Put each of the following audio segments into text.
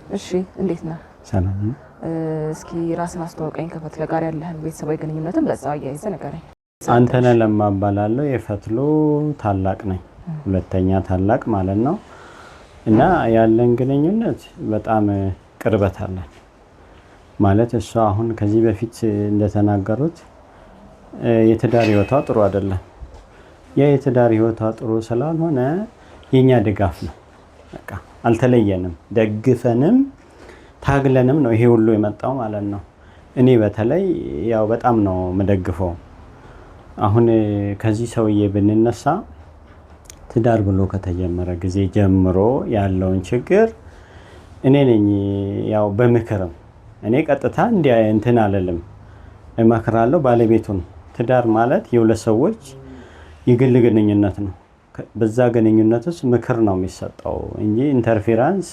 እሺ እንዴት ነህ? ሰላም ነው። እስኪ ራስን አስተዋውቀኝ ከፈትለ ጋር ያለህን ቤተሰባዊ ግንኙነትን በዛው አያይዘህ ንገረኝ። አንተነህ ለማ እባላለሁ። የፈትሉ ታላቅ ነኝ፣ ሁለተኛ ታላቅ ማለት ነው። እና ያለን ግንኙነት በጣም ቅርበት አለን ማለት እሷ አሁን ከዚህ በፊት እንደተናገሩት የትዳር ህይወቷ ጥሩ አይደለም። የትዳር ህይወቷ ጥሩ ስላልሆነ የኛ ድጋፍ ነው። በቃ አልተለየንም፣ ደግፈንም ታግለንም ነው ይሄ ሁሉ የመጣው ማለት ነው። እኔ በተለይ ያው በጣም ነው መደግፈው። አሁን ከዚህ ሰውዬ ብንነሳ ትዳር ብሎ ከተጀመረ ጊዜ ጀምሮ ያለውን ችግር እኔ ነኝ ያው በምክርም እኔ ቀጥታ እንትን አልልም፣ እመክራለሁ ባለቤቱን። ትዳር ማለት የሁለት ሰዎች የግል ግንኙነት ነው። በዛ ግንኙነት ውስጥ ምክር ነው የሚሰጠው እንጂ ኢንተርፌራንስ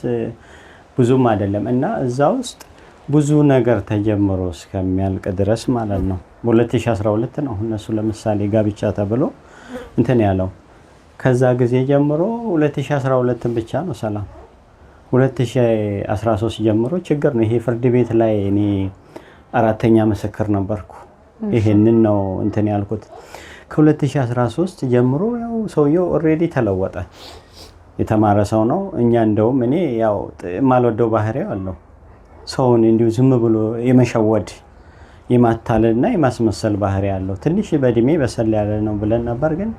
ብዙም አይደለም። እና እዛ ውስጥ ብዙ ነገር ተጀምሮ እስከሚያልቅ ድረስ ማለት ነው። በ2012 ነው እነሱ ለምሳሌ ጋብቻ ተብሎ እንትን ያለው። ከዛ ጊዜ ጀምሮ 2012 ብቻ ነው ሰላም። 2013 ጀምሮ ችግር ነው። ይሄ ፍርድ ቤት ላይ እኔ አራተኛ ምስክር ነበርኩ። ይሄንን ነው እንትን ያልኩት። ከ2013 ጀምሮ ያው ሰውየው ኦሬዲ ተለወጠ። የተማረ ሰው ነው። እኛ እንደውም እኔ ያው ማልወደው ባህሪው አለው። ሰውን እንዲሁ ዝም ብሎ የመሸወድ የማታለልና የማስመሰል ባህሪ አለው። ትንሽ በእድሜ በሰል ያለ ነው ብለን ነበር፣ ግን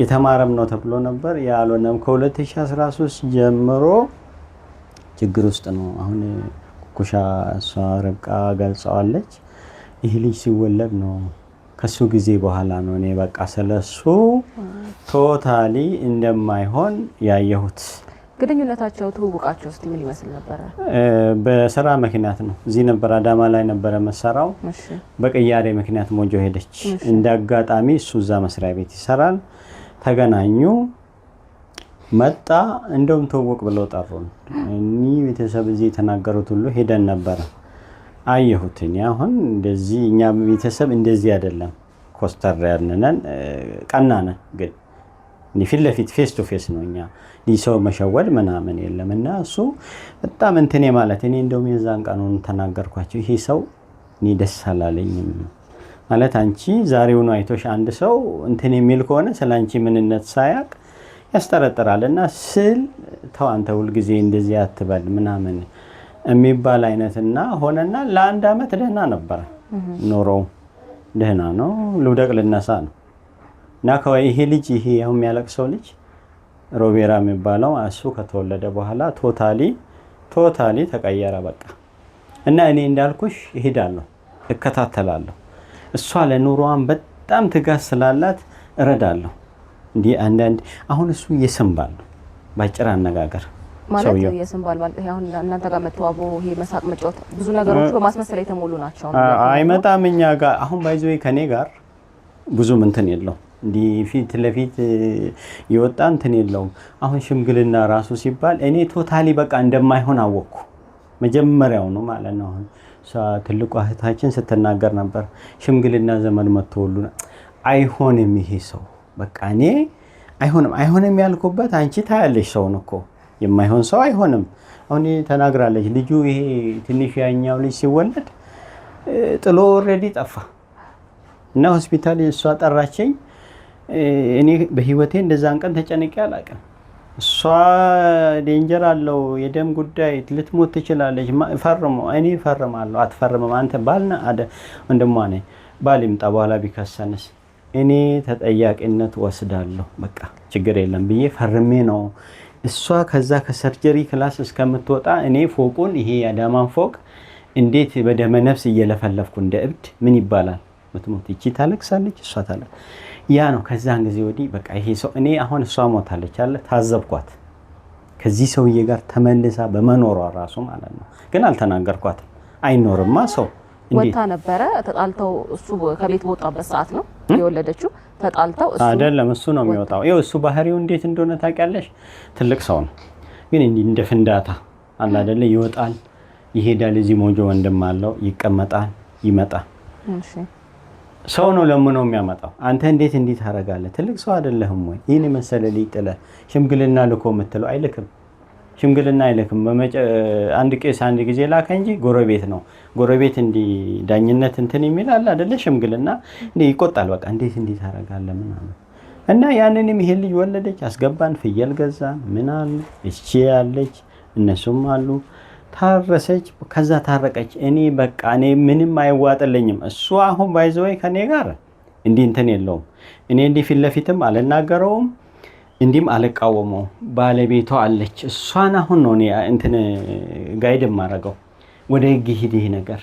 የተማረም ነው ተብሎ ነበር። ያልሆነም ከ2013 ጀምሮ ችግር ውስጥ ነው። አሁን ኩሻ እሷ ርብቃ ገልጸዋለች። ይህ ልጅ ሲወለድ ነው ከሱ ጊዜ በኋላ ነው እኔ በቃ ስለሱ ቶታሊ እንደማይሆን ያየሁት። ግንኙነታቸው ትውውቃቸው እስቲ ምን ይመስል ነበረ? በስራ ምክንያት ነው። እዚህ ነበር አዳማ ላይ ነበረ መሰራው። በቅያሬ ምክንያት ሞጆ ሄደች። እንደ አጋጣሚ እሱ እዛ መስሪያ ቤት ይሰራል። ተገናኙ፣ መጣ። እንደውም ትውውቅ ብለው ጠሩን። እኒ ቤተሰብ እዚህ የተናገሩት ሁሉ ሄደን ነበረ። አየሁትኝ። አሁን እንደዚህ እኛ ቤተሰብ እንደዚህ አይደለም። ኮስተር ያልነን ቀናነ ግን ፊት ለፊት ፌስ ቱ ፌስ ነው። እኛ ሰው መሸወድ ምናምን የለም። እና እሱ በጣም እንትኔ ማለት እኔ እንደውም የዛን ቀኑን ተናገርኳቸው። ይሄ ሰው እኔ ደስ አላለኝም ማለት አንቺ ዛሬውኑ አይቶሽ አንድ ሰው እንትን የሚል ከሆነ ስለ አንቺ ምንነት ሳያቅ ያስጠረጥራል። እና ስል ተው አንተ ሁልጊዜ እንደዚህ አትበል ምናምን የሚባል አይነትና ሆነና ለአንድ አመት ደህና ነበረ ኖረው። ደህና ነው። ልውደቅ ልነሳ ነው። እና ይሄ ልጅ ይሄ ያው የሚያለቅሰው ልጅ ሮቤራ የሚባለው እሱ ከተወለደ በኋላ ቶታሊ ተቀየረ በቃ። እና እኔ እንዳልኩሽ እሄዳለሁ፣ እከታተላለሁ። እሷ ለኑሮዋን በጣም ትጋት ስላላት እረዳለሁ። እንዲህ አንዳንድ አሁን እሱ የስንባል ነው ባጭር አነጋገር ማለት የስንባል ማለት አሁን እናንተ ጋር መተዋቦ ይሄ መሳቅ መጫወት ብዙ ነገሮች በማስመሰል የተሞሉ ናቸው። አይመጣም እኛ ጋር አሁን ባይዘው ከኔ ጋር ብዙም እንትን የለው እንዲህ ፊት ለፊት ይወጣ እንትን የለውም። አሁን ሽምግልና ራሱ ሲባል እኔ ቶታሊ በቃ እንደማይሆን አወቅኩ መጀመሪያው ነው ማለት ነው። አሁን ትልቋ እህታችን ስትናገር ነበር ሽምግልና ዘመን መተወሉ አይሆንም ይሄ ሰው በቃ እኔ አይሆንም ያልኩበት አንቺ ታያለሽ ሰውን እኮ የማይሆን ሰው አይሆንም። አሁን ተናግራለች። ልጁ ይሄ ትንሽ ያኛው ልጅ ሲወለድ ጥሎ ኦሬዲ ጠፋ እና ሆስፒታል እሷ ጠራችኝ። እኔ በህይወቴ እንደዛን ቀን ተጨንቄ አላውቅም። እሷ ዴንጀር አለው የደም ጉዳይ ልትሞት ትችላለች፣ ፈርሞ እኔ ፈርማለሁ። አትፈርምም አንተ ባልና ወንድሟ ነኝ። ባል ይምጣ በኋላ ቢከሰንስ እኔ ተጠያቂነት ወስዳለሁ በቃ ችግር የለም ብዬ ፈርሜ ነው። እሷ ከዛ ከሰርጀሪ ክላስ እስከምትወጣ እኔ ፎቁን ይሄ የአዳማን ፎቅ እንዴት በደመ ነፍስ እየለፈለፍኩ እንደ እብድ ምን ይባላል ምትሞት ይቺ ታለቅሳለች እሷ ታለቅ ያ ነው። ከዛን ጊዜ ወዲህ በቃ ይሄ ሰው እኔ አሁን እሷ ሞታለች አለ ታዘብኳት ከዚህ ሰውዬ ጋር ተመልሳ በመኖሯ ራሱ ማለት ነው። ግን አልተናገርኳትም። አይኖርማ ሰው ወጣ ነበረ ተጣልተው እሱ ከቤት በወጣበት ሰዓት ነው የወለደችው። ተጣልተው እሱ አይደለም እሱ ነው የሚወጣው። ይኸው እሱ ባህሪው እንዴት እንደሆነ ታውቂያለሽ። ትልቅ ሰው ነው ግን እንደ ፍንዳታ አለ አይደለ ይወጣል ይሄዳል። እዚህ ሞጆ ወንድም አለው ይቀመጣል ይመጣል። እሺ ሰው ነው ለምን ነው የሚያመጣው? አንተ እንዴት ታረጋለህ? ትልቅ ሰው አይደለህም ወይ? ይሄን መሰለ ሊጥለ ሽምግልና ልኮ የምትለው አይልክም። ሽምግልና አይልክም። አንድ ቄስ አንድ ጊዜ ላከ እንጂ ጎረቤት ነው። ጎረቤት እንዲህ ዳኝነት እንትን የሚል አለ አይደለ? ሽምግልና እንዲህ ይቆጣል። በቃ እንዴት እንዲህ ታደርጋለህ ምናምን እና ያንንም ይሄን ልጅ ወለደች፣ አስገባን፣ ፍየል ገዛን፣ ምን አለ እቺ ያለች እነሱም አሉ። ታረሰች፣ ከዛ ታረቀች። እኔ በቃ እኔ ምንም አይዋጥልኝም። እሱ አሁን ባይዘወይ ከኔ ጋር እንዲህ እንትን የለውም። እኔ እንዲህ ፊት ለፊትም አልናገረውም እንዲህም አልቃወመውም። ባለቤቷ አለች። እሷን አሁን ነው እኔ እንትን ጋይድ የማደርገው ወደ ህግ ሂድ ይሄ ነገር።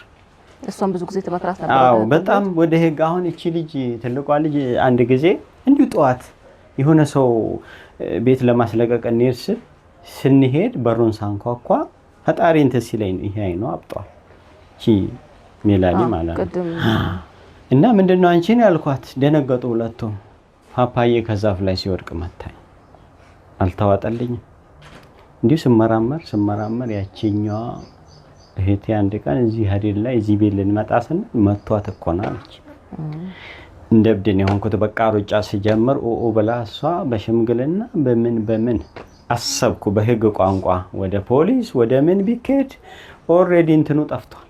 እሷን ብዙ ጊዜ ተመክራት ነበር። አዎ በጣም ወደ ህግ። አሁን እቺ ልጅ ትልቋ ልጅ አንድ ጊዜ እንዲሁ ጠዋት የሆነ ሰው ቤት ለማስለቀቅ እንሄድ ስንሄድ በሩን ሳንኳኳ ፈጣሪ እንትን ሲለኝ ይሄ አይኗ አብጧል። እቺ ሜላኒ ማለት ነው። እና ምንድነው አንቺ ነው ያልኳት። ደነገጡ ሁለቱም። ፓፓዬ ከዛፍ ላይ ሲወድቅ መታኝ። አልተዋጠልኝም። እንዲሁ ስመራመር ያቺኛዋ እህቴ አንድ ቀን እዚህ ሀዲል ላይ እዚህ ቤት ልንመጣ ስንል መቷት እኮ ነው አለች። እንደ እብድ ነው የሆንኩት። በቃ ሩጫ ሲጀምር ኦኦ ብላ እሷ በሽምግልና በምን አሰብኩ። በህግ ቋንቋ ወደ ፖሊስ ወደ ምን ቢኬድ ኦልሬዲ እንትኑ ጠፍቷል።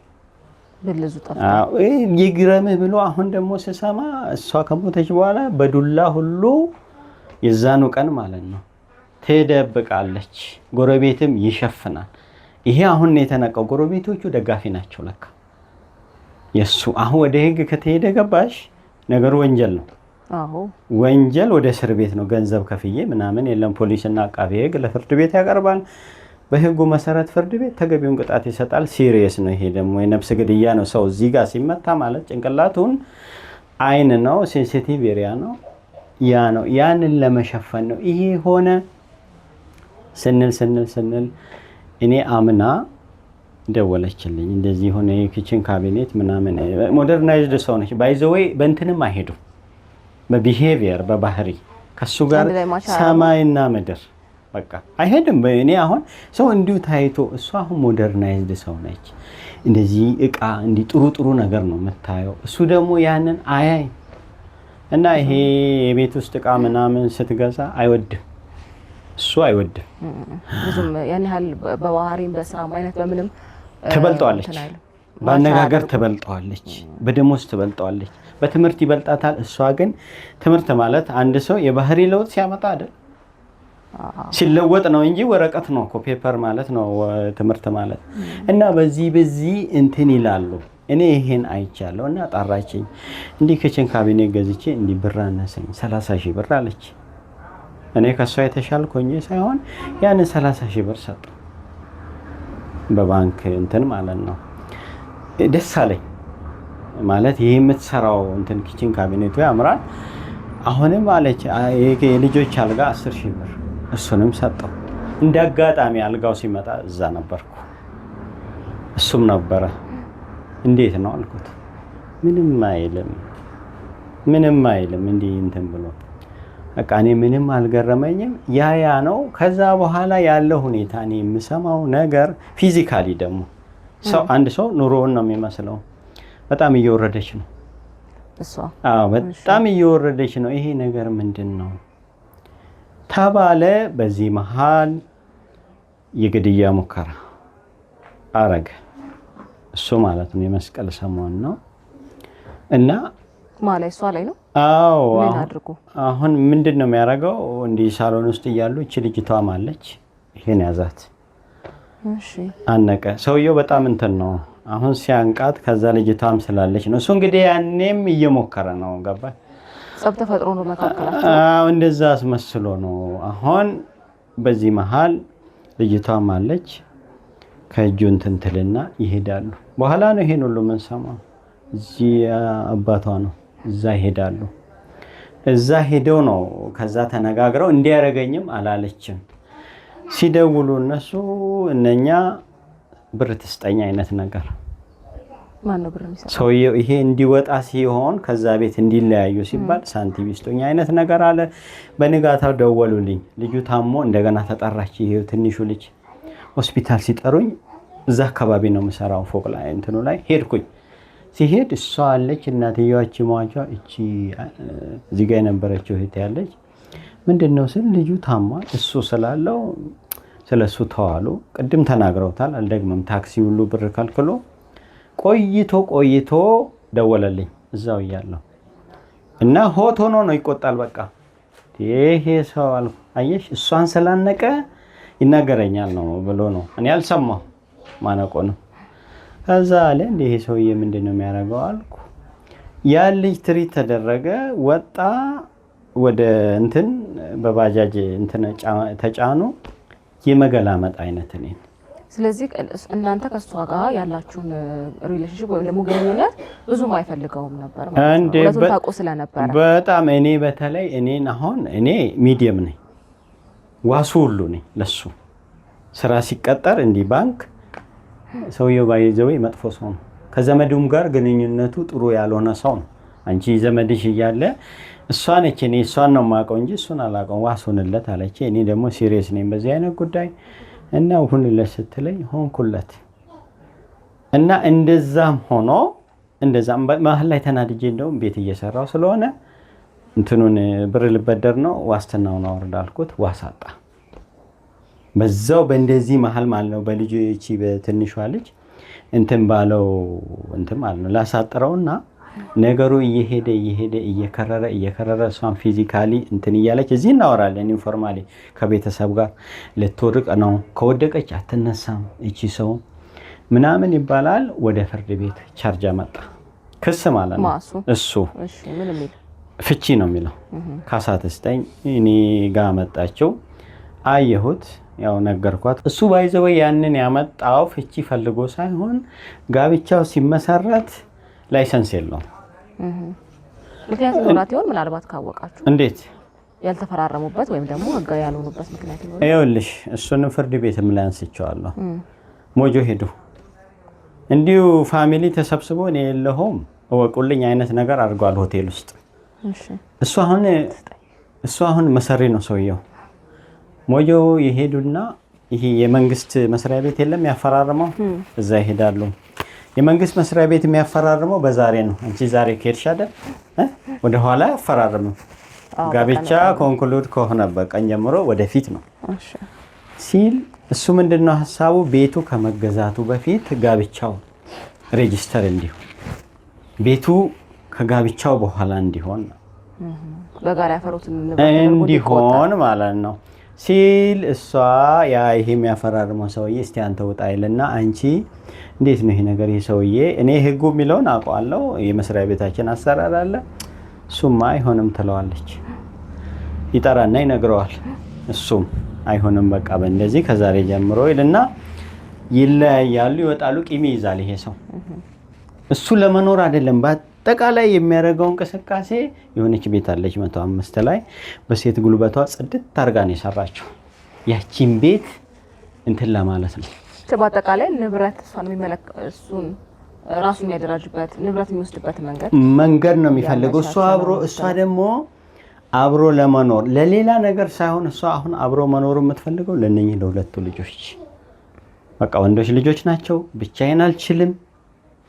ብልዙ ጠፍቷል። ይግረምህ ብሎ አሁን ደግሞ ስሰማ እሷ ከሞተች በኋላ በዱላ ሁሉ የዛኑ ቀን ማለት ነው ትደብቃለች። ጎረቤትም ይሸፍናል። ይሄ አሁን የተነቀው ጎረቤቶቹ ደጋፊ ናቸው ለካ የሱ። አሁን ወደ ህግ ከተሄደ ገባሽ ነገሩ ወንጀል ነው። አዎ ወንጀል ወደ እስር ቤት ነው። ገንዘብ ከፍዬ ምናምን የለም። ፖሊስና አቃቤ ህግ ለፍርድ ቤት ያቀርባል። በህጉ መሰረት ፍርድ ቤት ተገቢውን ቅጣት ይሰጣል። ሲሪየስ ነው ይሄ ደግሞ የነፍስ ግድያ ነው። ሰው እዚህ ጋር ሲመታ ማለት ጭንቅላቱን አይን ነው፣ ሴንሲቲቭ ኤሪያ ነው። ያ ነው ያንን ለመሸፈን ነው ይሄ ሆነ ስንል እኔ አምና ደወለችልኝ። እንደዚህ ሆነ የኪችን ካቢኔት ምናምን ሞደርናይዝድ ሰው ነች። ባይ ዘ ዌይ በእንትንም አይሄዱ በቢሄቪየር በባህሪ ከሱ ጋር ሰማይና ምድር በቃ አይሄድም። እኔ አሁን ሰው እንዲሁ ታይቶ እሱ አሁን ሞደርናይዝድ ሰው ነች። እንደዚህ እቃ እንዲህ ጥሩ ነገር ነው የምታየው። እሱ ደግሞ ያንን አያይ እና ይሄ የቤት ውስጥ እቃ ምናምን ስትገዛ አይወድም። እሱ አይወድም። ብዙም ያን ያህል በባህሪም በስራም አይነት በምንም ትበልጠዋለች። በአነጋገር ትበልጠዋለች፣ በደሞዝ ትበልጠዋለች፣ በትምህርት ይበልጣታል። እሷ ግን ትምህርት ማለት አንድ ሰው የባህሪ ለውጥ ሲያመጣ አይደል ሲለወጥ ነው እንጂ ወረቀት ነው እኮ ፔፐር ማለት ነው ትምህርት ማለት። እና በዚህ እንትን ይላሉ። እኔ ይሄን አይቻለሁ እና ጣራችኝ። እንዲህ ኪችን ካቢኔት ገዝቼ እንዲህ ብር አነሰኝ 30,000 ብር አለች። እኔ ከሷ የተሻልኩኝ ሳይሆን ያንን 30,000 ብር ሰጠ በባንክ እንትን ማለት ነው። ደስ አለኝ ማለት ይሄ የምትሰራው እንትን ኪችን ካቢኔቱ ያምራል። አሁንም አለች የልጆች አልጋ 10,000 ብር እሱንም ሰጠው። እንደ አጋጣሚ አልጋው ሲመጣ እዛ ነበርኩ፣ እሱም ነበረ። እንዴት ነው አልኩት። ምንም አይልም እንዲህ እንትን ብሎ በቃ እኔ ምንም አልገረመኝም። ያ ነው። ከዛ በኋላ ያለው ሁኔታ እኔ የምሰማው ነገር ፊዚካሊ ደግሞ አንድ ሰው ኑሮውን ነው የሚመስለው። በጣም እየወረደች ነው እሷ። በጣም እየወረደች ነው። ይሄ ነገር ምንድን ነው ተባለ። በዚህ መሃል የግድያ ሙከራ አረገ እሱ ማለት ነው። የመስቀል ሰሞን ነው እና ማለት እሷ ላይ ነው። አዎ ምን አድርጎ አሁን ምንድን ነው የሚያደርገው? እንዲህ ሳሎን ውስጥ እያሉ እቺ ልጅቷ ማለች ይሄን ያዛት። እሺ አነቀ። ሰውየው በጣም እንትን ነው። አሁን ሲያንቃት ከዛ ልጅቷም ስላለች ነው። እሱ እንግዲህ ያኔም እየሞከረ ነው። ገባ ጸብ ተፈጥሮ ነው መካከላቸው። እንደዛ አስመስሎ ነው። አሁን በዚህ መሃል ልጅቷም አለች። ከእጁ እንትን ትልና ይሄዳሉ። በኋላ ነው ይሄን ሁሉ የምንሰማው። እዚህ አባቷ ነው እዛ ይሄዳሉ። እዛ ሄደው ነው ከዛ ተነጋግረው እንዲያረገኝም አላለችም። ሲደውሉ እነኛ ብር ትስጠኝ አይነት ነገር ማን ነው ብር የሚሰጠው? ሰውየው ይሄ እንዲወጣ ሲሆን ከዛ ቤት እንዲለያዩ ሲባል ሳንቲም ይስጡኝ አይነት ነገር አለ። በንጋታው ደወሉልኝ። ልጁ ታሞ እንደገና ተጠራች። ይሄው ትንሹ ልጅ ሆስፒታል ሲጠሩኝ እዛ አካባቢ ነው የምሰራው ፎቅ ላይ እንትኑ ላይ ሄድኩኝ። ሲሄድ እሷ አለች እናትየዋች ሟቿ እቺ እዚህ ጋር የነበረችው እህት ያለች ምንድነው ስል ልጁ ታሟል እሱ ስላለው ስለሱ ተዋሉ። ቅድም ተናግረውታል፣ አልደግምም። ታክሲ ሁሉ ብር ከልክሎ ቆይቶ ደወለልኝ እዛው እያለሁ እና ሆት ሆኖ ነው ይቆጣል። በቃ ይሄ ሰው አልኩ አየሽ እሷን ስላነቀ ይናገረኛል ነው ብሎ ነው። እኔ አልሰማሁ ማነቆ ነው። ከዛ አለ እንደ ይሄ ሰውዬ ምንድን ነው የሚያደርገው አልኩ። ያ ልጅ ትሪት ተደረገ፣ ወጣ ወደ እንትን በባጃጅ እንትን ተጫኑ። የመገላመጥ አይነት እኔን። ስለዚህ እናንተ ከሷ ጋር ያላችሁን ሪሌሽንሺፕ ወይም ደግሞ ግንኙነት ብዙም አይፈልገውም ነበር ማለት ነው። ሁለቱም ታውቁ ስለነበረ በጣም እኔ በተለይ እኔን አሁን እኔ ሚዲየም ነኝ፣ ዋሱ ሁሉ ነኝ ለሱ። ስራ ሲቀጠር እንዲህ ባንክ ሰውየው ባይዘው መጥፎ ሰው ነው። ከዘመዱም ጋር ግንኙነቱ ጥሩ ያልሆነ ሰው ነው። አንቺ ዘመድሽ እያለ እሷ ነች እኔ እሷን ነው የማውቀው እንጂ እሱን አላውቀውም። ዋሱንለት አለች። እኔ ደግሞ ሲሪየስ ነኝ በዚህ አይነት ጉዳይ እና ሁንለት ስትለኝ ሆንኩለት። እና እንደዛም ሆኖ እንደዛም መሀል ላይ ተናድጄ እንደውም ቤት እየሰራው ስለሆነ እንትኑን ብር ልበደር ነው ዋስትናውን አውርድ አልኩት። ዋሳጣ በዛው በእንደዚህ መሀል ማለት ነው በልጅ እቺ በትንሿ ልጅ እንትን ባለው እንትን ማለት ነው ላሳጥረውና ነገሩ እየሄደ እየከረረ እሷን ፊዚካሊ እንትን እያለች እዚህ እናወራለን ኢንፎርማሊ ከቤተሰብ ጋር ልትወድቅ ነው። ከወደቀች አትነሳም እቺ ሰው ምናምን ይባላል። ወደ ፍርድ ቤት ቻርጃ መጣ፣ ክስ ማለት ነው። እሱ ፍቺ ነው የሚለው። ካሳ ትስጠኝ እኔ ጋር መጣችው። አየሁት፣ ያው ነገርኳት። እሱ ባይዘው ያንን ያመጣው ፍቺ ፈልጎ ሳይሆን ጋብቻው ሲመሰረት ላይሰንስ የለውም። ምክንያቱም ኖራት ይሆን ምናልባት ካወቃችሁ እንዴት ያልተፈራረሙበት ወይም ደግሞ ህጋዊ ያልሆኑበት ምክንያት ይሆን? ይኸውልሽ እሱንም ፍርድ ቤትም ላይ አንስቼዋለሁ። ሞጆ ሄዱ እንዲሁ ፋሚሊ ተሰብስቦ እኔ የለሁም እወቁልኝ አይነት ነገር አድርጓል ሆቴል ውስጥ። እሱ አሁን መሰሪ ነው ሰውየው። ሞጆ ይሄዱና ይሄ የመንግስት መስሪያ ቤት የለም ያፈራርመው፣ እዛ ይሄዳሉ። የመንግስት መስሪያ ቤት የሚያፈራርመው በዛሬ ነው። አንቺ ዛሬ ከሄድሽ አይደል ወደ ኋላ ያፈራርመው። ጋብቻ ኮንክሉድ ከሆነበት ቀን ጀምሮ ወደፊት ነው ሲል እሱ ምንድነው ሐሳቡ ቤቱ ከመገዛቱ በፊት ጋብቻው ሬጂስተር እንዲሆን፣ ቤቱ ከጋብቻው በኋላ እንዲሆን በጋራ ያፈሩትን እንዲሆን ማለት ነው ሲል እሷ ያ ይሄ የሚያፈራርመው ሰውዬ እስቲ አንተ ውጣ ይልና አንቺ እንዴት ነው ይሄ ነገር? ይሄ ሰውዬ እኔ ህጉ የሚለውን አውቀዋለሁ፣ የመስሪያ ቤታችን አሰራር አለ፣ እሱማ አይሆንም ትለዋለች። ይጠራና ይነግረዋል። እሱም አይሆንም በቃ በእንደዚህ ከዛሬ ጀምሮ ይልና ይለያያሉ፣ ይወጣሉ። ቂም ይይዛል ይሄ ሰው። እሱ ለመኖር አይደለም በአጠቃላይ የሚያደርገው እንቅስቃሴ። የሆነች ቤት አለች 105 ላይ በሴት ጉልበቷ ጽድት አድርጋ ነው የሰራችው። ያቺን ቤት እንትን ለማለት ነው። በአጠቃላይ ንብረት እሱን ራሱ የሚያደራጅበት ንብረት የሚወስድበት መንገድ ነው የሚፈልገው። እሷ ደግሞ አብሮ ለመኖር ለሌላ ነገር ሳይሆን እሷ አሁን አብሮ መኖር የምትፈልገው ለነኚህ ለሁለቱ ልጆች በቃ ወንዶች ልጆች ናቸው። ብቻዬን አልችልም፣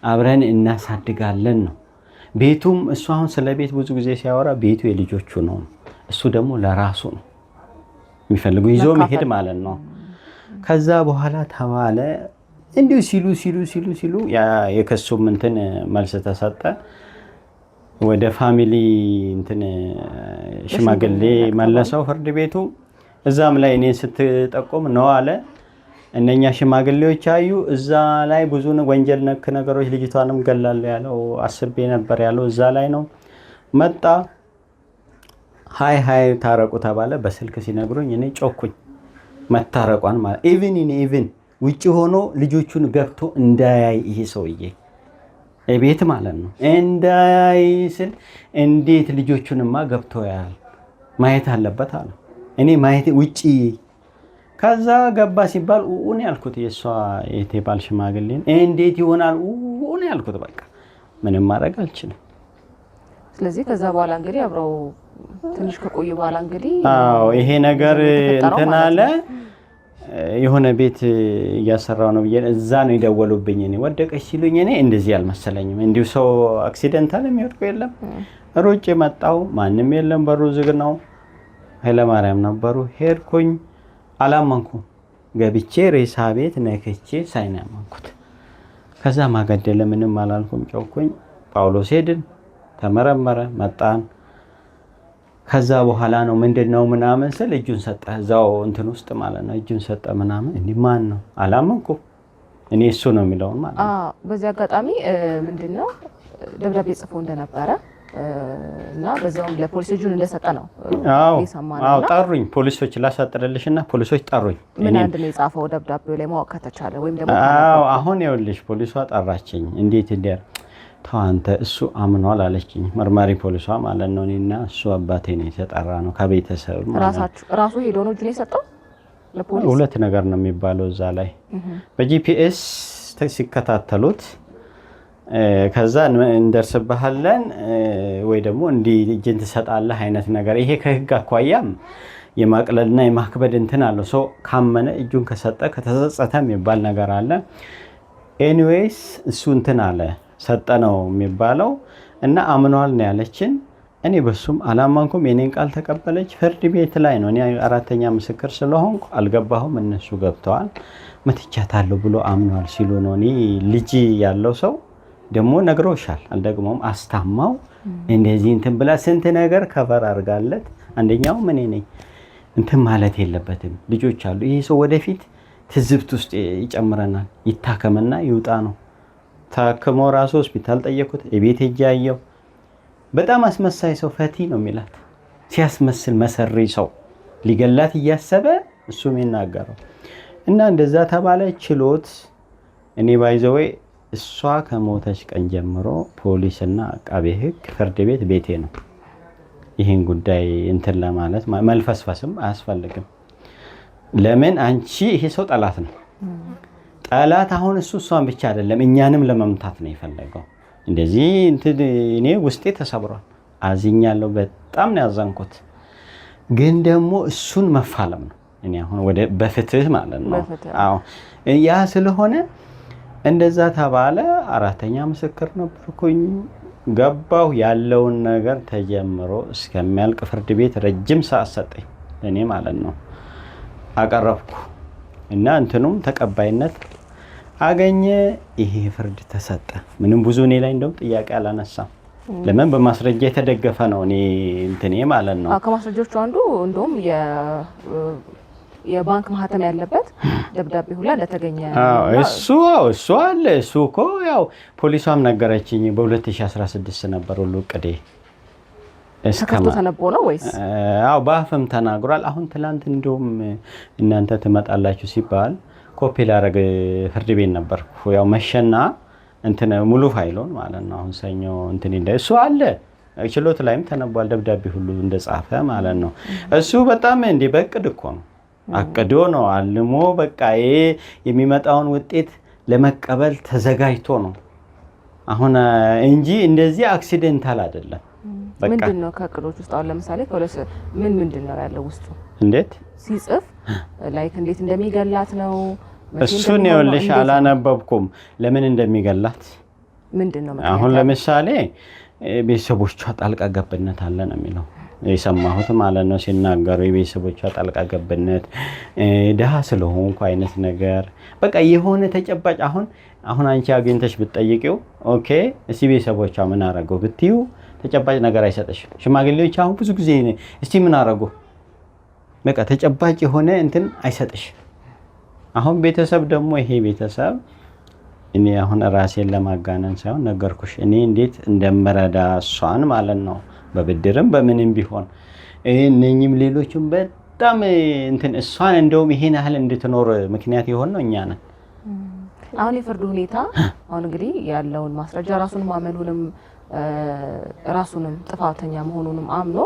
አብረን እናሳድጋለን ነው። ቤቱም እሱ አሁን ስለ ቤት ብዙ ጊዜ ሲያወራ ቤቱ የልጆቹ ነው፣ እሱ ደግሞ ለራሱ ነው የሚፈልገው ይዞ መሄድ ማለት ነው። ከዛ በኋላ ተባለ እንዲሁ ሲሉ የከሱም እንትን መልስ ተሰጠ። ወደ ፋሚሊ እንትን ሽማግሌ መለሰው ፍርድ ቤቱ። እዛም ላይ እኔን ስትጠቁም ነው አለ። እነኛ ሽማግሌዎች አዩ። እዛ ላይ ብዙ ወንጀል ነክ ነገሮች ልጅቷንም ገላለሁ ያለው አስቤ ነበር ያለው እዛ ላይ ነው መጣ። ሃይ ታረቁ ተባለ። በስልክ ሲነግሩኝ እኔ ጮኩኝ። መታረቋን ማለት ኢቭን ውጪ ሆኖ ልጆቹን ገብቶ እንዳያይ ይሄ ሰውዬ ቤት ማለት ነው እንዳያይ ስል እንዴት ልጆቹንማ ገብቶ ያያል ማየት አለበት አለ። እኔ ማየት ውጪ ከዛ ገባ ሲባል ኡኡን ያልኩት የሷ የቴባል ሽማግሌን እንዴት ይሆናል ኡኡን ያልኩት። በቃ ምንም ማድረግ አልችልም። ስለዚህ ከዛ በኋላ እንግዲህ አብረው ትንሽ ከቆዩ በኋላ እንግዲህ ይሄ ነገር እንትን አለ። የሆነ ቤት እያሰራው ነው ብዬ እዛ ነው የደወሉብኝ። እኔ ወደቀች ሲሉኝ እኔ እንደዚህ አልመሰለኝም። እንዲሁ ሰው አክሲደንታል የሚወድቀው የለም። ሮጬ መጣሁ፣ ማንም የለም፣ በሩ ዝግ ነው። ኃይለማርያም ነበሩ። ሄድኩኝ፣ አላመንኩም። ገብቼ ሬሳ ቤት ነክቼ ሳይን ያመንኩት። ከዛ ማገደለ ምንም አላልኩም፣ ጮኩኝ። ጳውሎስ ሄድን፣ ተመረመረ፣ መጣን። ከዛ በኋላ ነው ምንድነው ምናምን ስል እጁን ሰጠ፣ እዛው እንትን ውስጥ ማለት ነው። እጁን ሰጠ ምናምን። እንዲህ ማን ነው አላመንኩም እኔ እሱ ነው የሚለውን ማለት ነው። በዚህ አጋጣሚ ምንድነው ደብዳቤ ጽፎ እንደነበረ እና በዛውም ለፖሊስ እጁን እንደሰጠ ነው የሰማነው። አዎ ጠሩኝ ፖሊሶች፣ ላሳጥርልሽና ፖሊሶች ጠሩኝ። ምን አንድ ነው የጻፈው ደብዳቤው ላይ ማወቅ ከተቻለ ወይም ደግሞ አሁን ይኸውልሽ ፖሊሷ ጠራችኝ። እንዴት እንዲያ ተው አንተ እሱ አምኗል አለችኝ። መርማሪ ፖሊሷ ማለት ነው። እኔና እሱ አባቴ ነው የተጠራ ነው ከቤተሰብ ራሱ ሄዶ ነው እጁን የሰጠው ለፖሊስ። ሁለት ነገር ነው የሚባለው እዛ ላይ በጂፒኤስ ሲከታተሉት ከዛ እንደርስብሃለን ወይ ደግሞ እንዲህ እጅን ትሰጣለህ አይነት ነገር። ይሄ ከህግ አኳያም የማቅለልና የማክበድ እንትን አለው። ሰው ካመነ እጁን ከሰጠ ከተጸጸተ የሚባል ነገር አለ። ኤኒዌይስ እሱ እንትን አለ ሰጠ ነው የሚባለው እና አምኗል ነው ያለችን። እኔ በሱም አላማንኩም። የኔን ቃል ተቀበለች። ፍርድ ቤት ላይ ነው። እኔ አራተኛ ምስክር ስለሆንኩ አልገባሁም፣ እነሱ ገብተዋል። መትቻታለሁ ብሎ አምኗል ሲሉ ነው። እኔ ልጅ ያለው ሰው ደግሞ ነግሮሻል፣ አልደግሞም። አስታማው እንደዚህ እንትን ብላ ስንት ነገር ከፈር አድርጋለት። አንደኛው እኔ ነኝ እንትን ማለት የለበትም ልጆች አሉ። ይሄ ሰው ወደፊት ትዝብት ውስጥ ይጨምረናል። ይታከምና ይውጣ ነው። ታክሞ ራሱ ሆስፒታል ጠየኩት። የቤት ሄጄ አየው። በጣም አስመሳይ ሰው ፈቲ ነው የሚላት፣ ሲያስመስል መሰሪ ሰው ሊገላት እያሰበ እሱም ይናገረው እና እንደዛ ተባለ። ችሎት እኔ ባይዘወይ እሷ ከሞተች ቀን ጀምሮ ፖሊስና አቃቤ ሕግ ፍርድ ቤት ቤቴ ነው። ይህን ጉዳይ እንትን ለማለት መልፈስፈስም አያስፈልግም። ለምን አንቺ ይሄ ሰው ጠላት ነው። ጠላት አሁን እሷን ብቻ አይደለም እኛንም ለመምታት ነው የፈለገው። እንደዚህ እንትን እኔ ውስጤ ተሰብሯል፣ አዝኛለሁ። በጣም ነው ያዘንኩት። ግን ደግሞ እሱን መፋለም ነው እኔ አሁን ወደ በፍትህ ማለት ነው። አዎ ያ ስለሆነ እንደዛ ተባለ። አራተኛ ምስክር ነበርኩኝ። ገባሁ። ያለውን ነገር ተጀምሮ እስከሚያልቅ ፍርድ ቤት ረጅም ሰዓት ሰጠኝ እኔ ማለት ነው። አቀረብኩ እና እንትኑም ተቀባይነት አገኘ። ይሄ ፍርድ ተሰጠ። ምንም ብዙ እኔ ላይ እንደውም ጥያቄ አላነሳም። ለምን በማስረጃ የተደገፈ ነው እኔ እንትኔ ማለት ነው። ከማስረጃዎቹ አንዱ እንደውም የባንክ ማህተም ያለበት ደብዳቤ ሁላ እንደተገኘ እሱ አለ። እሱ እኮ ያው ፖሊሷም ነገረችኝ። በ2016 ነበር ሁሉ እቅዴ ተከፍቶ ተነቦ ነው ወይስ? አዎ በአፍም ተናግሯል። አሁን ትላንት እንደውም እናንተ ትመጣላችሁ ሲባል ኮፒ ላረግ ፍርድ ቤት ነበርኩ። ያው መሸና እንትን ሙሉ ፋይሎን ማለት ነው። አሁን ሰኞ እንትን እሱ አለ ችሎት ላይም ተነቧል። ደብዳቤ ሁሉ እንደጻፈ ማለት ነው። እሱ በጣም እንደ በቅድ እኮ ነው አቅዶ ነው አልሞ በቃ የሚመጣውን ውጤት ለመቀበል ተዘጋጅቶ ነው አሁን እንጂ እንደዚህ አክሲደንታል አይደለም። ምንድነው ከእቅዶች ውስጥ አሁን ለምሳሌ ከሁለት ምንድነው ያለው ውስጡ? እንዴት ሲጽፍ ላይክ እንዴት እንደሚገላት ነው? እሱን ይኸውልሽ አላነበብኩም። ለምን እንደሚገላት ምንድነው? አሁን ለምሳሌ ቤተሰቦቿ ጣልቃ ገብነት አለ ነው የሚለው የሰማሁት ማለት ነው ሲናገሩ። የቤተሰቦቿ ጣልቃ ገብነት ድሃ ስለሆንኩ አይነት ነገር በቃ የሆነ ተጨባጭ አሁን አንቺ አግኝተሽ ብትጠይቂው ኦኬ እስቲ ቤተሰቦቿ ምን አረገው ብትዩ ተጨባጭ ነገር አይሰጥሽም። ሽማግሌዎች አሁን ብዙ ጊዜ እስቲ ምን አረጉ በቃ ተጨባጭ የሆነ እንትን አይሰጥሽ። አሁን ቤተሰብ ደግሞ ይሄ ቤተሰብ እኔ አሁን ራሴን ለማጋነን ሳይሆን ነገርኩሽ እኔ እንዴት እንደምረዳ እሷን ማለት ነው በብድርም በምንም ቢሆን እነኚህም ሌሎችም በጣም እንትን እሷን እንደውም ይሄን ያህል እንድትኖር ምክንያት የሆን ነው እኛ ነን። አሁን የፍርዱ ሁኔታ አሁን እንግዲህ ያለውን ማስረጃ ራሱን ማመኑንም ራሱንም ጥፋተኛ መሆኑንም አምኖ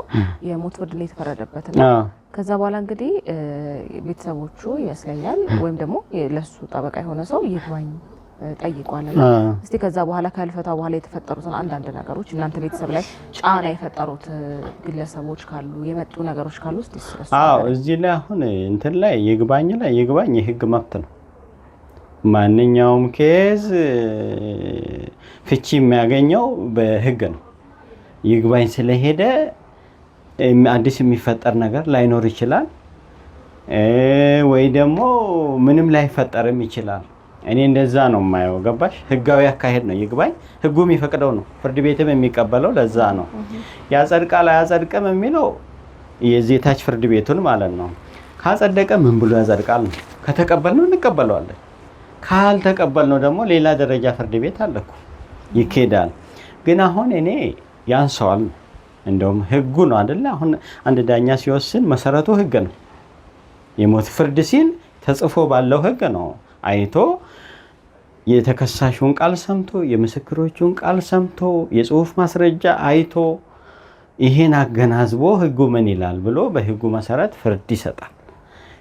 የሞት ፍርድ ላይ የተፈረደበት ነው። ከዛ በኋላ እንግዲህ ቤተሰቦቹ ይመስለኛል ወይም ደግሞ ለሱ ጠበቃ የሆነ ሰው ይግባኝ ጠይቋልና እስቲ ከዛ በኋላ ከልፈታ በኋላ የተፈጠሩትን አንዳንድ ነገሮች እናንተ ቤተሰብ ላይ ጫና የፈጠሩት ግለሰቦች ካሉ የመጡ ነገሮች ካሉ እስቲ ስለሱ። እዚህ ላይ አሁን እንትን ላይ ይግባኝ የህግ መብት ነው። ማንኛውም ኬዝ ፍቺ የሚያገኘው በህግ ነው። ይግባኝ ስለሄደ አዲስ የሚፈጠር ነገር ላይኖር ይችላል ወይ ደግሞ ምንም ላይፈጠርም ይችላል። እኔ እንደዛ ነው የማየው። ገባሽ? ህጋዊ አካሄድ ነው ይግባኝ፣ ህጉ የሚፈቅደው ነው፣ ፍርድ ቤትም የሚቀበለው ለዛ ነው። ያጸድቃል አያጸድቅም የሚለው የዚህ ታች ፍርድ ቤቱን ማለት ነው። ካጸደቀ ምን ብሎ ያጸድቃል ነው። ከተቀበልነው እንቀበለዋለን፣ ካልተቀበልነው ደግሞ ሌላ ደረጃ ፍርድ ቤት አለኩ ይኬዳል። ግን አሁን እኔ ያንሰዋል፣ እንደውም ህጉ ነው አይደለ? አሁን አንድ ዳኛ ሲወስን መሰረቱ ህግ ነው። የሞት ፍርድ ሲል ተጽፎ ባለው ህግ ነው አይቶ የተከሳሹን ቃል ሰምቶ የምስክሮቹን ቃል ሰምቶ የጽሁፍ ማስረጃ አይቶ ይሄን አገናዝቦ ህጉ ምን ይላል ብሎ በህጉ መሰረት ፍርድ ይሰጣል።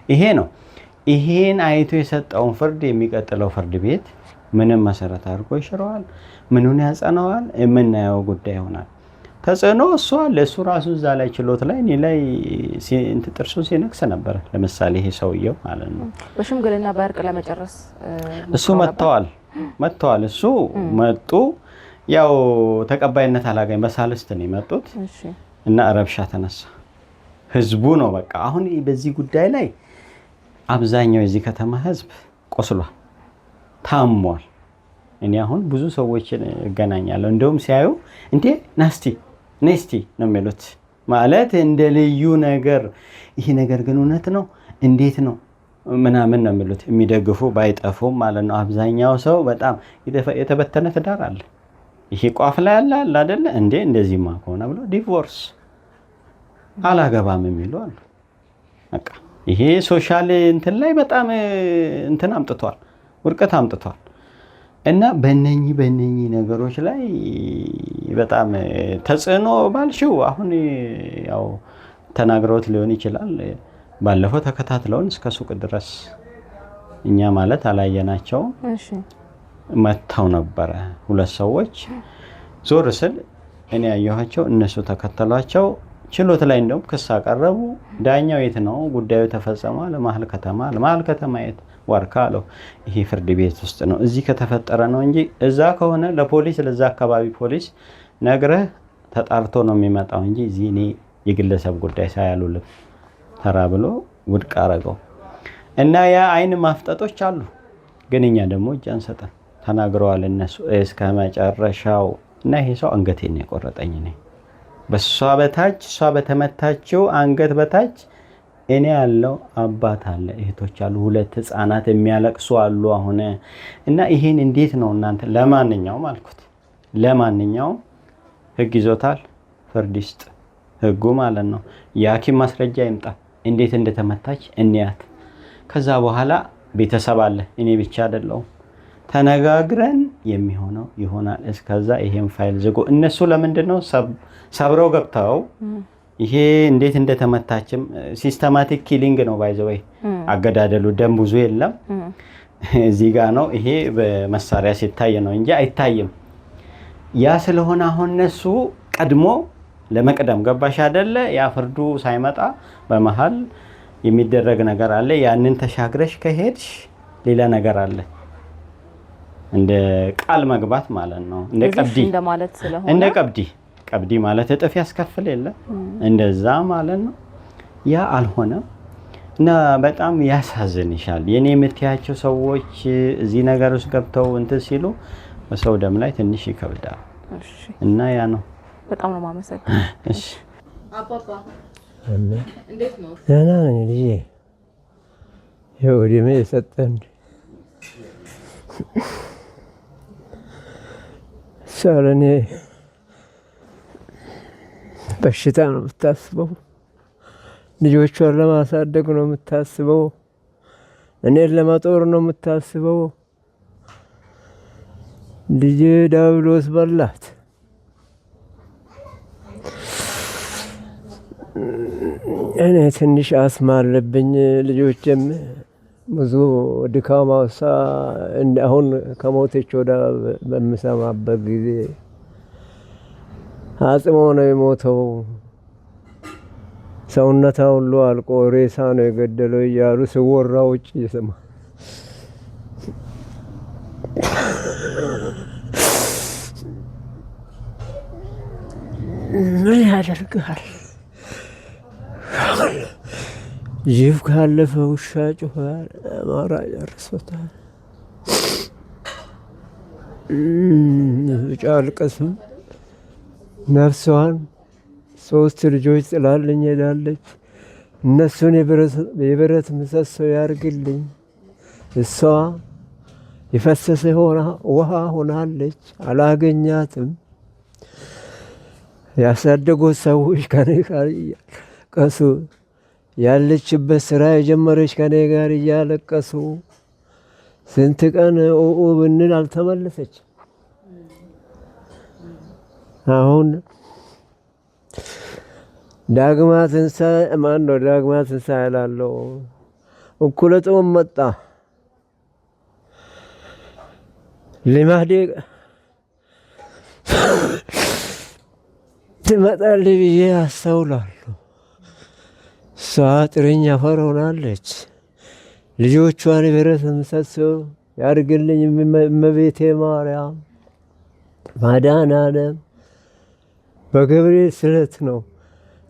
ይሄ ነው። ይሄን አይቶ የሰጠውን ፍርድ የሚቀጥለው ፍርድ ቤት ምንም መሰረት አድርጎ ይሽረዋል፣ ምኑን ያጸናዋል፣ የምናየው ጉዳይ ይሆናል። ተጽዕኖ እሱ አለ። እሱ ራሱ እዛ ላይ ችሎት ላይ እኔ ላይ ጥርሱን ሲነክስ ነበር። ለምሳሌ ይሄ ሰውየው ማለት ነው በሽምግልና በእርቅ ለመጨረስ እሱ መጥተዋል። እሱ መጡ፣ ያው ተቀባይነት አላገኝ በሳልስት ነው የመጡት እና ረብሻ ተነሳ። ህዝቡ ነው በቃ አሁን በዚህ ጉዳይ ላይ አብዛኛው የዚህ ከተማ ህዝብ ቆስሏል፣ ታሟል። እኔ አሁን ብዙ ሰዎችን እገናኛለሁ። እንደውም ሲያዩ እንዴ ናስቲ ነስቲ ነው የሚሉት፣ ማለት እንደ ልዩ ነገር። ይሄ ነገር ግን እውነት ነው እንዴት ነው ምናምን ነው የሚሉት፣ የሚደግፉ ባይጠፉም ማለት ነው። አብዛኛው ሰው በጣም የተበተነ ትዳር አለ። ይሄ ቋፍ ላይ አለ አይደለ እንዴ እንደዚህማ ከሆነ ብሎ ዲቮርስ አላገባም የሚሉ አሉ። በቃ ይሄ ሶሻል እንትን ላይ በጣም እንትን አምጥቷል፣ ውድቀት አምጥቷል። እና በእነኚህ ነገሮች ላይ በጣም ተጽዕኖ ባልሽው አሁን ያው ተናግረውት ሊሆን ይችላል። ባለፈው ተከታትለውን እስከ ሱቅ ድረስ እኛ ማለት አላየናቸው መጥተው ነበረ። ሁለት ሰዎች ዞር ስል እኔ ያየኋቸው፣ እነሱ ተከተሏቸው። ችሎት ላይ እንደውም ክስ አቀረቡ። ዳኛው የት ነው ጉዳዩ ተፈጸመው? ለመሀል ከተማ የት? ዋርካ አለው። ይሄ ፍርድ ቤት ውስጥ ነው፣ እዚህ ከተፈጠረ ነው እንጂ እዛ ከሆነ ለፖሊስ ለዛ አካባቢ ፖሊስ ነግረህ ተጣርቶ ነው የሚመጣው እንጂ እዚህ እኔ የግለሰብ ጉዳይ ሳያሉልም ተራ ብሎ ውድቅ አረገው። እና ያ አይን ማፍጠጦች አሉ። ግን እኛ ደግሞ እጅ አንሰጠን። ተናግረዋል እነሱ እስከ መጨረሻው። እና ይሄ ሰው አንገቴን የቆረጠኝ ነኝ። በሷ በታች እሷ በተመታችው አንገት በታች እኔ ያለው አባት አለ፣ እህቶች አሉ፣ ሁለት ህፃናት የሚያለቅሱ አሉ አሁን። እና ይሄን እንዴት ነው እናንተ? ለማንኛውም አልኩት፣ ለማንኛውም ህግ ይዞታል፣ ፍርድ ይስጥ ህጉ ማለት ነው። የሐኪም ማስረጃ ይምጣ፣ እንዴት እንደተመታች እንያት። ከዛ በኋላ ቤተሰብ አለ፣ እኔ ብቻ አይደለሁም። ተነጋግረን የሚሆነው ይሆናል። እስከዛ ይሄን ፋይል ዝጎ እነሱ ለምንድን ነው ሰብረው ገብተው ይሄ እንዴት እንደተመታችም ሲስተማቲክ ኪሊንግ ነው ባይዘወይ አገዳደሉ ደም ብዙ የለም እዚህ ጋር ነው። ይሄ በመሳሪያ ሲታይ ነው እንጂ አይታይም። ያ ስለሆነ አሁን እነሱ ቀድሞ ለመቅደም ገባሽ አይደለ? ያ ፍርዱ ሳይመጣ በመሃል የሚደረግ ነገር አለ። ያንን ተሻግረሽ ከሄድሽ ሌላ ነገር አለ። እንደ ቃል መግባት ማለት ነው። እንደ ቀብዲ እንደማለት ስለሆነ እንደ ቀብዲ ማለት እጥፍ ያስከፍል የለ እንደዛ ማለት ነው። ያ አልሆነም እና በጣም ያሳዝንሻል። የኔ የምትያቸው ሰዎች እዚህ ነገር ውስጥ ገብተው እንትን ሲሉ በሰው ደም ላይ ትንሽ ይከብዳል። እና ያ ነው። በጣም ነው ማመሰግነው። እሺ አባባ እንዴት ነው? ደህና ነኝ ልጄ። ይኸው እድሜ የሰጠን ሳለኔ በሽታ ነው የምታስበው፣ ልጆቿን ለማሳደግ ነው የምታስበው፣ እኔን ለመጦር ነው የምታስበው። ልጄ ዳብሎስ በላት። እኔ ትንሽ አስማ አለብኝ። ልጆችም ብዙ ድካማ ወሳ አሁን ከሞተች ወዳ በምሰማበት ጊዜ አጽሞ ነው የሞተው፣ ሰውነታ ሁሉ አልቆ ሬሳ ነው የገደለው እያሉ ስወራ ውጭ እየሰማ ምን ያደርግሃል? ጅብ ካለፈ ውሻ ጮኋል። አማራ ጨርሶታል። ጫልቀስም ነፍሷን 3 ልጆች ጥላልኝ ሄዳለች። እነሱን የብረት ምሰሶ ያርግልኝ። እሷ የፈሰሰ ውሃ ሆናለች። አላገኛትም። ያሳደጉት ሰዎች ከኔ ጋር እያለቀሱ ያለችበት ስራ የጀመረች ከኔ ጋር እያለቀሱ ስንት ቀን ብንል አልተመለሰች። አሁን ዳግማ ትንሣኤ እላለሁ። እኩለ ጾም መጣ። ልማዴ ትመጣለች ብዬ አስተውላለሁ። እሷ ጥርኝ አፈር ሆናለች። ልጆቿን የብረት ምሰሶ ያድርግልኝ እመቤቴ ማርያም ማዳናለም። በገብርኤል ስለት ነው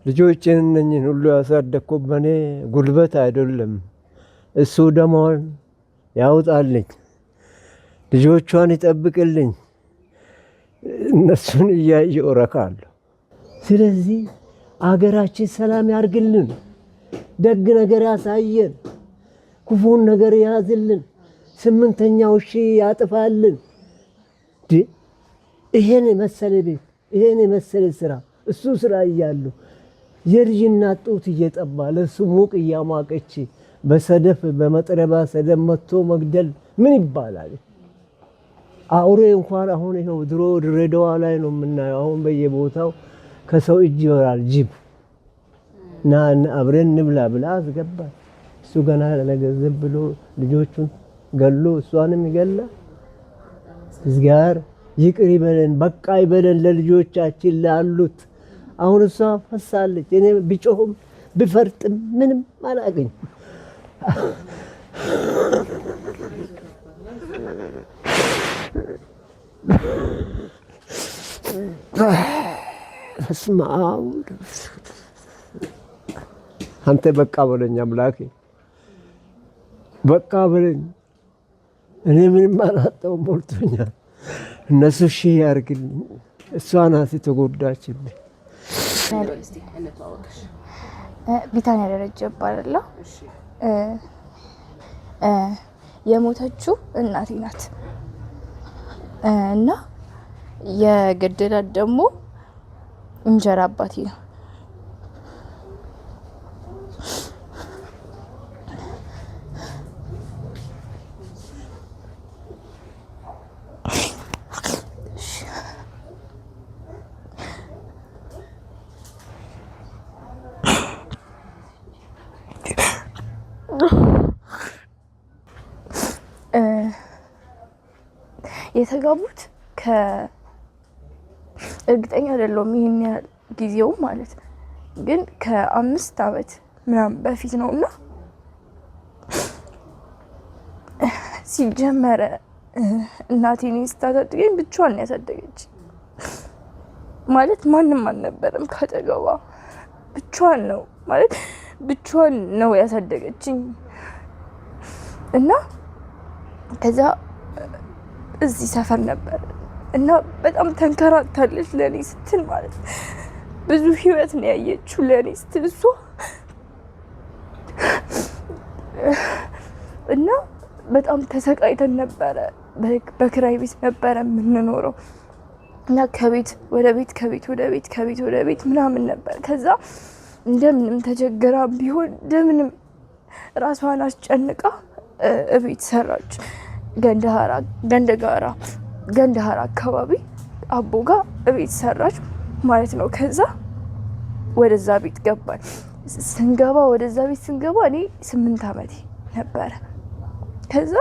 ልጆችን እነኝን ሁሉ ያሳደግኩት። በእኔ ጉልበት አይደለም። እሱ ደሟን ያውጣልኝ፣ ልጆቿን ይጠብቅልኝ። እነሱን እያየሁ እረካለሁ። ስለዚህ አገራችን ሰላም ያርግልን፣ ደግ ነገር ያሳየን፣ ክፉን ነገር ያዝልን፣ 8ኛው ሺህ ያጥፋልን። ይሄን የመሰለ ቤት፣ ይሄን የመሰለ ስራ እሱ ስራ እያሉ የልጅና ጡት እየጠባ ለሱ ሙቅ እያሟቀች በሰደፍ በመጥረባ ሰደፍ መጥቶ መግደል ምን ይባላል? አውሬ እንኳን አሁን ይኸው ድሮ ድሬዳዋ ላይ ነው የምናየው። አሁን በየቦታው ከሰው እጅ ይወራል ጅብ እና አብረን እንብላ ብላ አስገባል። እሱ ገና ለገንዘብ ብሎ ልጆቹን ገሎ እሷንም ይገላ። እግዚአብሔር ይቅር ይበለን፣ በቃ ይበለን ለልጆቻችን ላሉት። አሁን እሷ ፈሳለች። እኔ ቢጮህም ቢፈርጥም ምንም አላገኝ። አንተ በቃ በለኝ አምላኬ፣ በቃ በለኝ። እኔ ምንም አላጣሁም፣ ሞልቶኛል። እነሱ ሺህ ያርግልኝ። እሷ ናት የተጎዳችልኝ። ቢታንያ ደረጀ እባላለሁ። የሞተችው እናቴ ናት እና የገደላት ደግሞ እንጀራ አባቴ ነው። የተጋቡት እርግጠኛ አይደለሁም ይሄን ያህል ጊዜው ማለት ግን ከ5 ዓመት ምናምን በፊት ነውና ሲጀመረ እናቴን ስታሳድገኝ ብቻዋን ያሳደገች ማለት ማንም አልነበረም ካጠገቧ። ብቻዋን ነው ማለት ብቻዋን ነው ያሳደገችኝ እና ከዛ እዚህ ሰፈር ነበር እና በጣም ተንከራታለች ለኔ ስትል ማለት ብዙ ህይወት ነው ያየችው ለኔ ስትል እሷ እና በጣም ተሰቃይተን ነበረ። በክራይ ቤት ነበረ የምንኖረው እና ከቤት ወደ ቤት ከቤት ወደ ቤት ከቤት ወደ ቤት ምናምን ነበር። ከዛ እንደምንም ተቸግራ ቢሆን እንደምንም ራሷን አስጨንቃ እቤት ሰራች። ገንደሃራ አካባቢ አቦ ጋር እቤት ሰራች ማለት ነው። ከዛ ወደዛ ቤት ገባን። ወደዛ ቤት ስንገባ እኔ 8 ዓመቴ ነበረ። ከዛ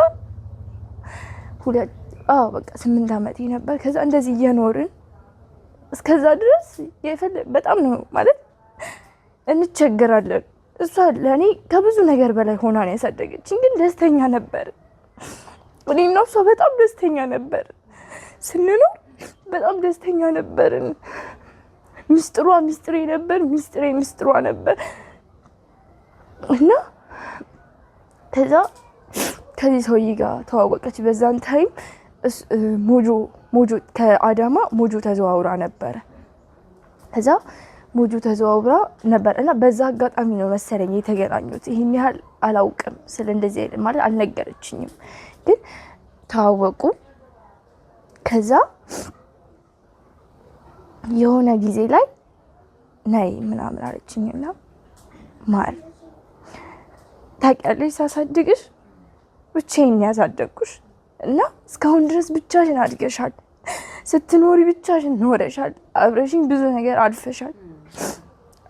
በቃ 8 ዓመቴ ነበር። ከዛ እንደዚህ እየኖርን እስከዛ ድረስ በጣም ነው ማለት እንቸገራለን። እሷ ለኔ ከብዙ ነገር በላይ ሆና ነው ያሳደገችኝ። ግን ደስተኛ ነበር። እኔና እሷ በጣም ደስተኛ ነበር። ስንኖር በጣም ደስተኛ ነበርን። ምስጢሯ ምስጢሬ ነበር፣ ምስጢሬ ምስጢሯ ነበር። እና ከዛ ከዚህ ሰውዬ ጋር ተዋወቀች። በዛን ታይም ሞጆ ከአዳማ ሞጆ ተዘዋውራ ነበረ። ከዛ ሞጆ ተዘዋውራ ነበር እና በዛ አጋጣሚ ነው መሰለኝ የተገናኙት። ይሄን ያህል አላውቅም ስለ እንደዚህ አይነት ማለት አልነገረችኝም፣ ግን ተዋወቁ። ከዛ የሆነ ጊዜ ላይ ነይ ምናምን አለችኝና ማር ታውቂያለሽ ሳሳድግሽ ብቻዬን ያሳደግኩሽ እና እስካሁን ድረስ ብቻሽን አድገሻል፣ ስትኖሪ ብቻሽን ኖረሻል፣ አብረሽኝ ብዙ ነገር አልፈሻል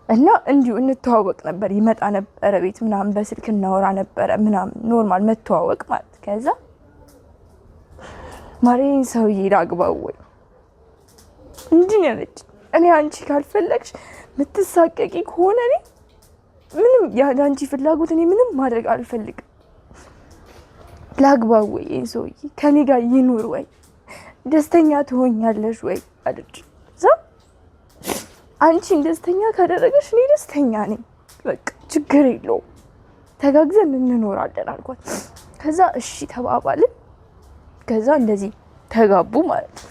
እና እንዲሁ እንተዋወቅ ነበር። ይመጣ ነበረ ቤት ምናምን በስልክ እናወራ ነበረ ምናምን ኖርማል መተዋወቅ ማለት። ከዛ ማርያም ሰውዬ ላግባው ወይ እንዲህ ያለች እኔ አንቺ ካልፈለግሽ ምትሳቀቂ ከሆነ እኔ ምንም ያንቺ ፍላጎት እኔ ምንም ማድረግ አልፈልግም፣ ላግባው ወይ ሰውዬ ከኔ ጋር ይኑር ወይ ደስተኛ ትሆኛለሽ ወይ አለች። አንቺን ደስተኛ ካደረገሽ እኔ ደስተኛ ነኝ፣ በቃ ችግር የለውም ተጋግዘን እንኖራለን አልኳት። ከዛ እሺ ተባባልን። ከዛ እንደዚህ ተጋቡ ማለት ነው።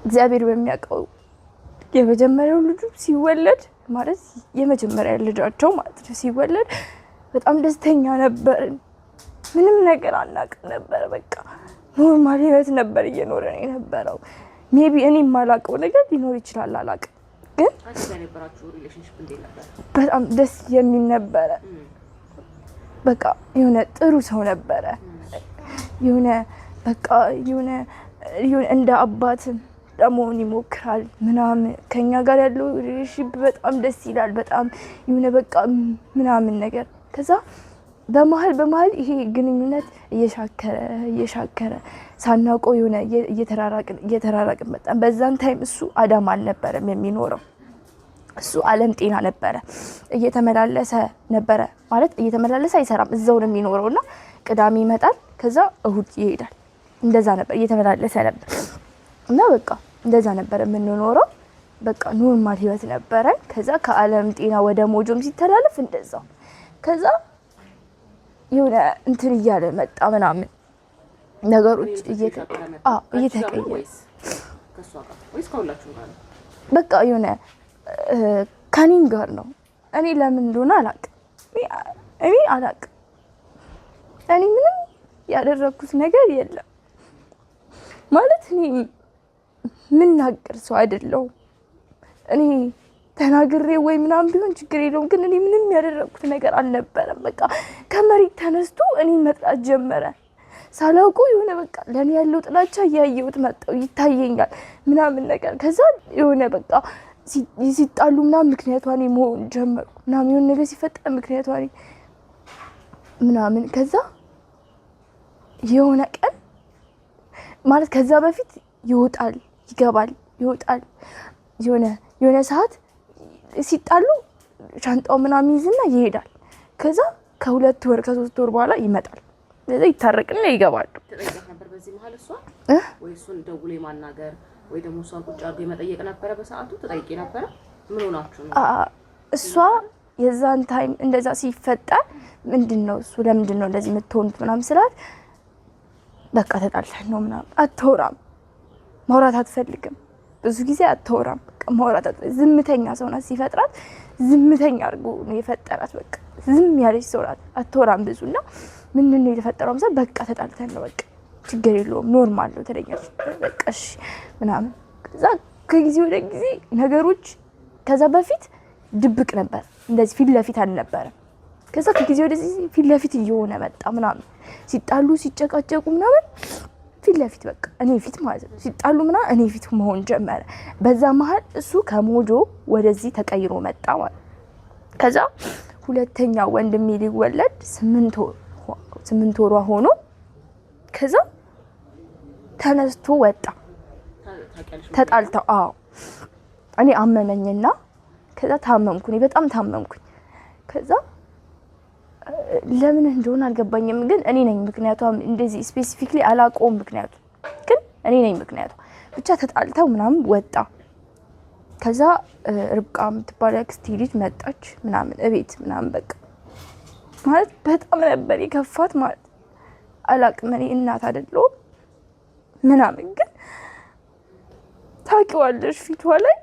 እግዚአብሔር በሚያውቀው የመጀመሪያው ልጁ ሲወለድ ማለት የመጀመሪያ ልጃቸው ማለት ነው ሲወለድ በጣም ደስተኛ ነበርን። ምንም ነገር አናውቅም ነበር። በቃ ኖርማል ህይወት ነበር እየኖረን የነበረው። ሜቢ እኔ የማላውቀው ነገር ሊኖር ይችላል አላውቅም፣ ግን በጣም ደስ የሚል ነበረ። በቃ የሆነ ጥሩ ሰው ነበረ። የሆነ በቃ የሆነ እንደ አባትም ለመሆን ይሞክራል ምናምን። ከኛ ጋር ያለው ሪሌሽንሺፕ በጣም ደስ ይላል። በጣም የሆነ በቃ ምናምን ነገር። ከዛ በመሀል ይሄ ግንኙነት እየሻከረ ሳናውቀው የሆነ እየተራራቅን በጣም። በዛን ታይም እሱ አዳማ አልነበረም የሚኖረው፣ እሱ አለም ጤና ነበረ። እየተመላለሰ ነበረ ማለት እየተመላለሰ አይሰራም፣ እዛው ነው የሚኖረውና ቅዳሜ ይመጣል፣ ከዛ እሁድ ይሄዳል። እንደዛ ነበር እየተመላለሰ ነበር እና በቃ እንደዛ ነበር የምንኖረው። በቃ ኖርማል ህይወት ነበረን። ከዛ ከአለም ጤና ወደ ሞጆም ሲተላለፍ እንደዛው። ከዛ የሆነ እንትን እያለ መጣ ምናምን ነገሮች እየተቀየረ በቃ የሆነ ከኔም ጋር ነው። እኔ ለምን እንደሆነ አላውቅም። እኔ ምንም ያደረኩት ነገር የለም ማለት እኔ ምናገር ሰው አይደለሁም። እኔ ተናግሬ ወይ ምናምን ቢሆን ችግር የለውም፣ ግን እኔ ምንም ያደረኩት ነገር አልነበረም። በቃ ከመሬት ተነስቶ እኔ መጥላት ጀመረ ሳላውቁ። የሆነ በቃ ለኔ ያለው ጥላቻ እያየሁት መጣው ይታየኛል ምናምን ነገር። ከዛ የሆነ በቃ ሲጣሉ ምናምን ምክንያቷ እኔ መሆን ጀመርኩ ምናምን። የሆነ ነገር ሲፈጠር ምክንያቷ እኔ ምናምን። ከዛ የሆነ ቀን ማለት ከዛ በፊት ይወጣል ይገባል ይወጣል። የሆነ ሰዓት ሲጣሉ ሻንጣው ምናምን ይዝና ይሄዳል። ከዛ ከ2 ወር ከ3 ወር በኋላ ይመጣል። ስለዚህ ይታረቅና ይገባሉ። ተጠይቀህ ነበር በዚህ መሀል እሷ ወይ እሱን ደውሎ ማናገር ወይ ደግሞ እሷን ቁጭ አድርጎ መጠየቅ ነበረ? በሰዓቱ ተጠይቄ ነበረ። ምን ሆናችሁ ነው? እሷ የዛን ታይም እንደዛ ሲፈጠር ምንድነው እሱ ለምንድን ነው እንደዚህ የምትሆኑት ምናምን ስላት በቃ ተጣልተን ነው ምናምን። አትወራም፣ ማውራት አትፈልግም፣ ብዙ ጊዜ አትወራም። በቃ ማውራት ዝምተኛ ሰው ናት። ሲፈጥራት ዝምተኛ አድርጎ ነው የፈጠራት። በቃ ዝም ያለች ሰው ናት፣ አትወራም ብዙና ምንድን ነው የተፈጠረው ማለት በቃ ተጣልተን ነው በቃ ችግር የለውም ኖርማል ነው ትለኛለች። በቃ እሺ ምናምን። ከዛ ከጊዜ ወደ ጊዜ ነገሮች ከዛ በፊት ድብቅ ነበር፣ እንደዚህ ፊት ለፊት አልነበረም። ከዛ ከጊዜ ወደ ጊዜ ፊት ለፊት እየሆነ መጣ ምናምን። ሲጣሉ ሲጨቃጨቁ ምናምን ፊት ለፊት በቃ እኔ ፊት ማለት ነው። ሲጣሉ ምናምን እኔ ፊት መሆን ጀመረ። በዛ መሀል እሱ ከሞጆ ወደዚህ ተቀይሮ መጣ ማለት። ከዛ ሁለተኛ ወንድሜ ሊወለድ 8 ወሯ ሆኖ ከዛ ተነስቶ ወጣ። ተጣልተው እኔ አመመኝና ከዛ ታመምኩኝ፣ በጣም ታመምኩኝ። ከዛ ለምን እንደሆነ አልገባኝም፣ ግን እኔ ነኝ ምክንያቱ። እንደዚህ ስፔሲፊክሊ አላውቀውም ምክንያቱ፣ ግን እኔ ነኝ ምክንያቱ። ብቻ ተጣልተው ምናምን ወጣ። ከዛ ርብቃ የምትባል አክስቴ ልጅ መጣች ምናምን እቤት ምናምን በቃ ማለት በጣም ነበር የከፋት ማለት አላቅም። እኔ እናት አይደለሁም ምናምን ግን ታውቂዋለሽ ፊቷ ላይ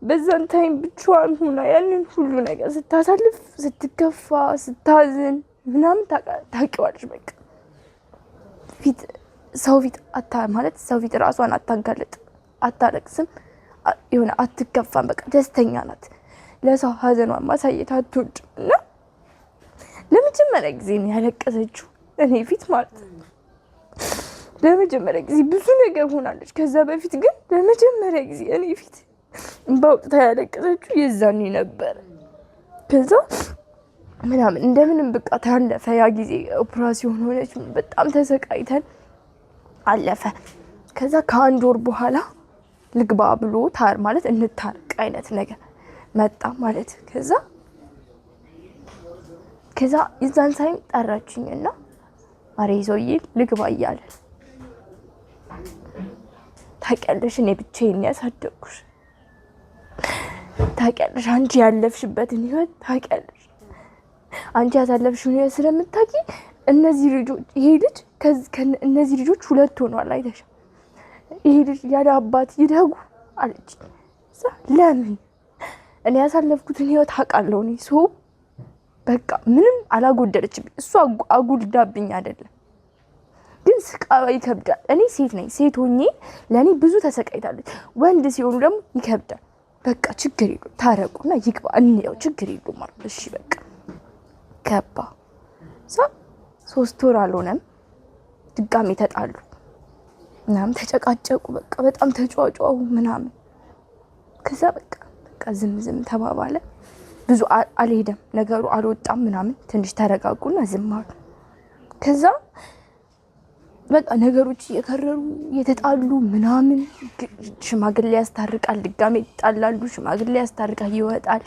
በዛን ታይም ብቻዋን ሆና ያንን ሁሉ ነገር ስታሳልፍ ስትከፋ ስታዝን ምናምን ታውቂዋለሽ። በቃ ፊት ሰው ፊት ማለት ሰው ፊት ራሷን አታጋለጥ፣ አታለቅስም፣ የሆነ አትከፋም። በቃ ደስተኛ ናት። ለሰው ሀዘኗን ማሳየት አትወድም። እና ለመጀመሪያ ጊዜ ነው ያለቀሰችው እኔ ፊት ማለት ነው። ለመጀመሪያ ጊዜ ብዙ ነገር ሆናለች። ከዛ በፊት ግን ለመጀመሪያ ጊዜ እኔ ፊት እንባውጥታ ያለቀሰችው የዛኔ ነበር። ከዛ ምናምን እንደምንም በቃ ታለፈ ያ ጊዜ። ኦፕራሲዮን ሆነች፣ በጣም ተሰቃይተን አለፈ። ከዛ ከአንድ ወር በኋላ ልግባ ብሎ ማለት እንታርቅ አይነት ነገር መጣ ማለት። ከዛ የዛን ሳይም ጠራችኝና ማሬ ይዞዬ ልግባ እያለ ታውቂያለሽ እኔ ብቻዬን ያሳደግኩሽ፣ ታውቂያለሽ አንቺ ያለፍሽበትን ህይወት ታውቂያለሽ፣ አንቺ ያሳለፍሽውን ህይወት ስለምታውቂ እነዚህ ልጆች እነዚህ ልጆች ሁለት ሆኗል አይተሽ፣ ይሄ ልጅ ያለ አባት ይደጉ አለች። ለምን እኔ ያሳለፍኩትን ህይወት አውቃለሁ። እኔ ሰው በቃ ምንም አላጎደለችብኝ። እሷ አጉልዳብኝ አይደለም ግን ስቃዋ ይከብዳል። እኔ ሴት ነኝ። ሴት ሆኜ ለእኔ ብዙ ተሰቃይታለች። ወንድ ሲሆኑ ደግሞ ይከብዳል። በቃ ችግር የለም ታረቁና ይግባ እንየው ችግር የለም ማለት እሺ በቃ ገባ። 3 ወር አልሆነም ድጋሜ ተጣሉ ምናምን ተጨቃጨቁ። በቃ በጣም ተጫጫው ምናምን። ከዛ በቃ ዝም ተባባለ። ብዙ አልሄደም ነገሩ አልወጣም ምናምን። ትንሽ ተረጋጉና ዝም አሉ። ከዛ በቃ ነገሮች እየከረሩ እየተጣሉ ምናምን። ሽማግሌ ያስታርቃል፣ ድጋሜ ይጣላሉ። ሽማግሌ ያስታርቃል፣ ይወጣል።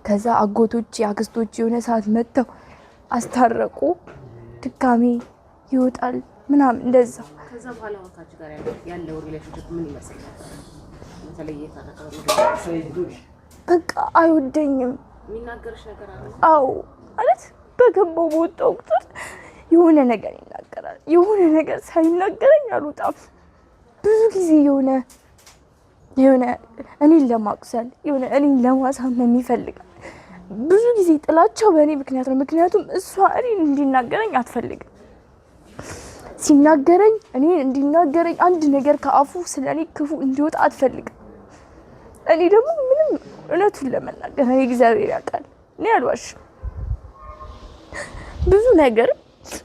ከዛ አጎቶች አክስቶች የሆነ ሰዓት መጥተው አስታረቁ፣ ድጋሜ ይወጣል ምናምን እንደዛ። ከዛ በኋላ ወታች ጋር ያለው ሪሌሽንሺፕ ምን ይመስላል? በተለየ በቃ አይወደኝም። የሚናገርሽ ነገር አለ? አዎ ማለት በገባው በወጣው ቁጥር የሆነ ነገር ይናገራል። የሆነ ነገር ሳይናገረኝ አልወጣም። ብዙ ጊዜ የሆነ እኔን ለማቁሰል የሆነ እኔን ለማሳመን ይፈልጋል። ብዙ ጊዜ ጥላቻው በእኔ ምክንያት ነው። ምክንያቱም እሷ እኔን እንዲናገረኝ አትፈልግም። ሲናገረኝ እኔን እንዲናገረኝ አንድ ነገር ከአፉ ስለኔ ክፉ እንዲወጣ አትፈልግም። እኔ ደግሞ ምንም እውነቱን ለመናገር እኔ እግዚአብሔር ያውቃል እኔ አልዋሽም። ብዙ ነገር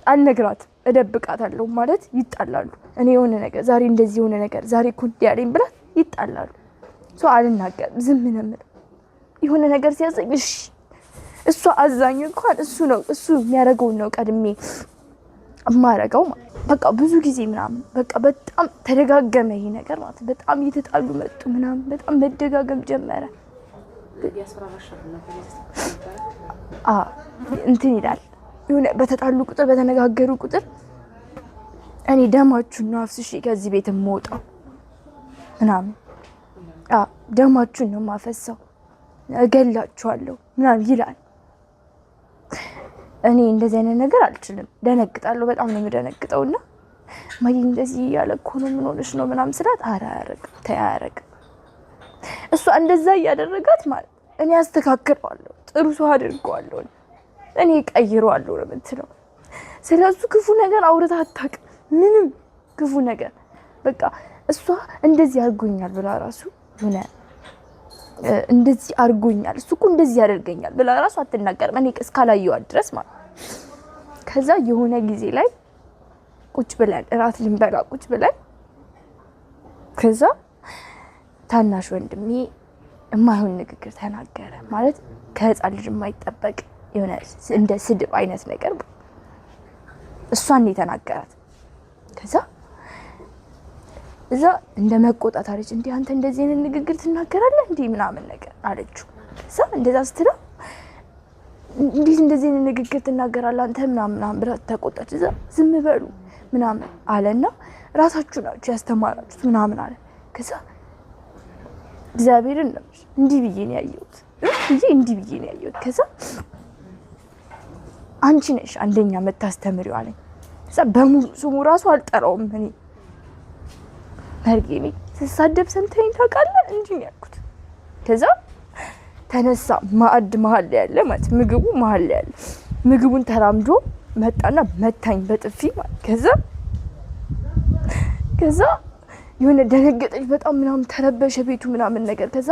አልነግራትም፣ እደብቃታለሁ ማለት ይጣላሉ። እኔ የሆነ ነገር ዛሬ እንደዚህ የሆነ ነገር ዛሬ እኮ እንዲህ ያለኝ ብላት ይጣላሉ። ሰው አልናገርም፣ ዝም ነው የምለው። የሆነ ነገር ሲያዘኝ እሺ እሷ አዛኝ እንኳን እሱ የሚያደርገውን ነው ቀድሜ እማረገው ማለት በቃ ብዙ ጊዜ ምናምን በቃ በጣም ተደጋገመ ይሄ ነገር ማለት በጣም እየተጣሉ መጡ ምናምን በጣም መደጋገም ጀመረ። እንትን ይላል የሆነ በተጣሉ ቁጥር በተነጋገሩ ቁጥር እኔ ደማችሁን ነው አፍስሼ ከዚህ ቤት የምወጣው ምናምን ደማችሁን ነው የማፈሳው እገላችኋለሁ ምናምን ይላል። እኔ እንደዚህ አይነት ነገር አልችልም፣ ደነግጣለሁ። በጣም ነው የምደነግጠውና ማይ እንደዚህ ያለ እኮ ነው ምን ሆነሽ ነው ምናምን ስላት አያረግ እሷ እንደዛ እያደረጋት ማለት እኔ አስተካክለዋለሁ፣ ጥሩ ሰው አድርገዋለሁ፣ እኔ ቀይረዋለሁ ነው የምትለው። ስለሱ ክፉ ነገር አውርታ አታውቅም፣ ምንም ክፉ ነገር በቃ እሷ እንደዚህ አድርጎኛል ብላ ራሱ ሆነ እንደዚህ አድርጎኛል እሱ እኮ እንደዚህ ያደርገኛል ብላ ራሱ አትናገርም፣ እኔ እስካላየዋት ድረስ ማለት። ከዛ የሆነ ጊዜ ላይ ቁጭ ብለን እራት ልንበላ ቁጭ ብለን ከዛ ታናሽ ወንድሜ የማይሆን ንግግር ተናገረ ማለት ከህፃን ልጅ የማይጠበቅ የሆነ እንደ ስድብ አይነት ነገር እሷን የተናገራት። ከዛ እዛ እንደ መቆጣት አለች። እንዴ አንተ እንደዚህ አይነት ንግግር ትናገራለህ እንዴ ምናምን ነገር አለችው። ከዛ እንደዛ ስትለው እንዴት እንደዚህ አይነት ንግግር ትናገራለህ አንተ ምናምን ብላ ተቆጣች። እዛ ዝም በሉ ምናምን አለና ራሳችሁ ናችሁ ያስተማራችሁት ምናምን አለ። ከዛ እግዚአብሔርን ነበር እንዲህ ብዬ ነው ያየሁት። ከዛ አንቺ ነሽ አንደኛ መታስተምሪው አለኝ። እዛ በሙሉ ስሙ ራሱ አልጠራውም እኔ መርጌ ነኝ ስሳደብ ሰምተኸኝ ታውቃለህ እንጂ ነው ያልኩት። ከዛ ተነሳ ማዕድ መሀል ላይ ያለ ማለት ምግቡ መሀል ላይ ያለ ምግቡን ተራምዶ መጣና መታኝ በጥፊ ማለት። ከዛ የሆነ ደነገጠች በጣም ምናምን ተረበሸ ቤቱ ምናምን ነገር። ከዛ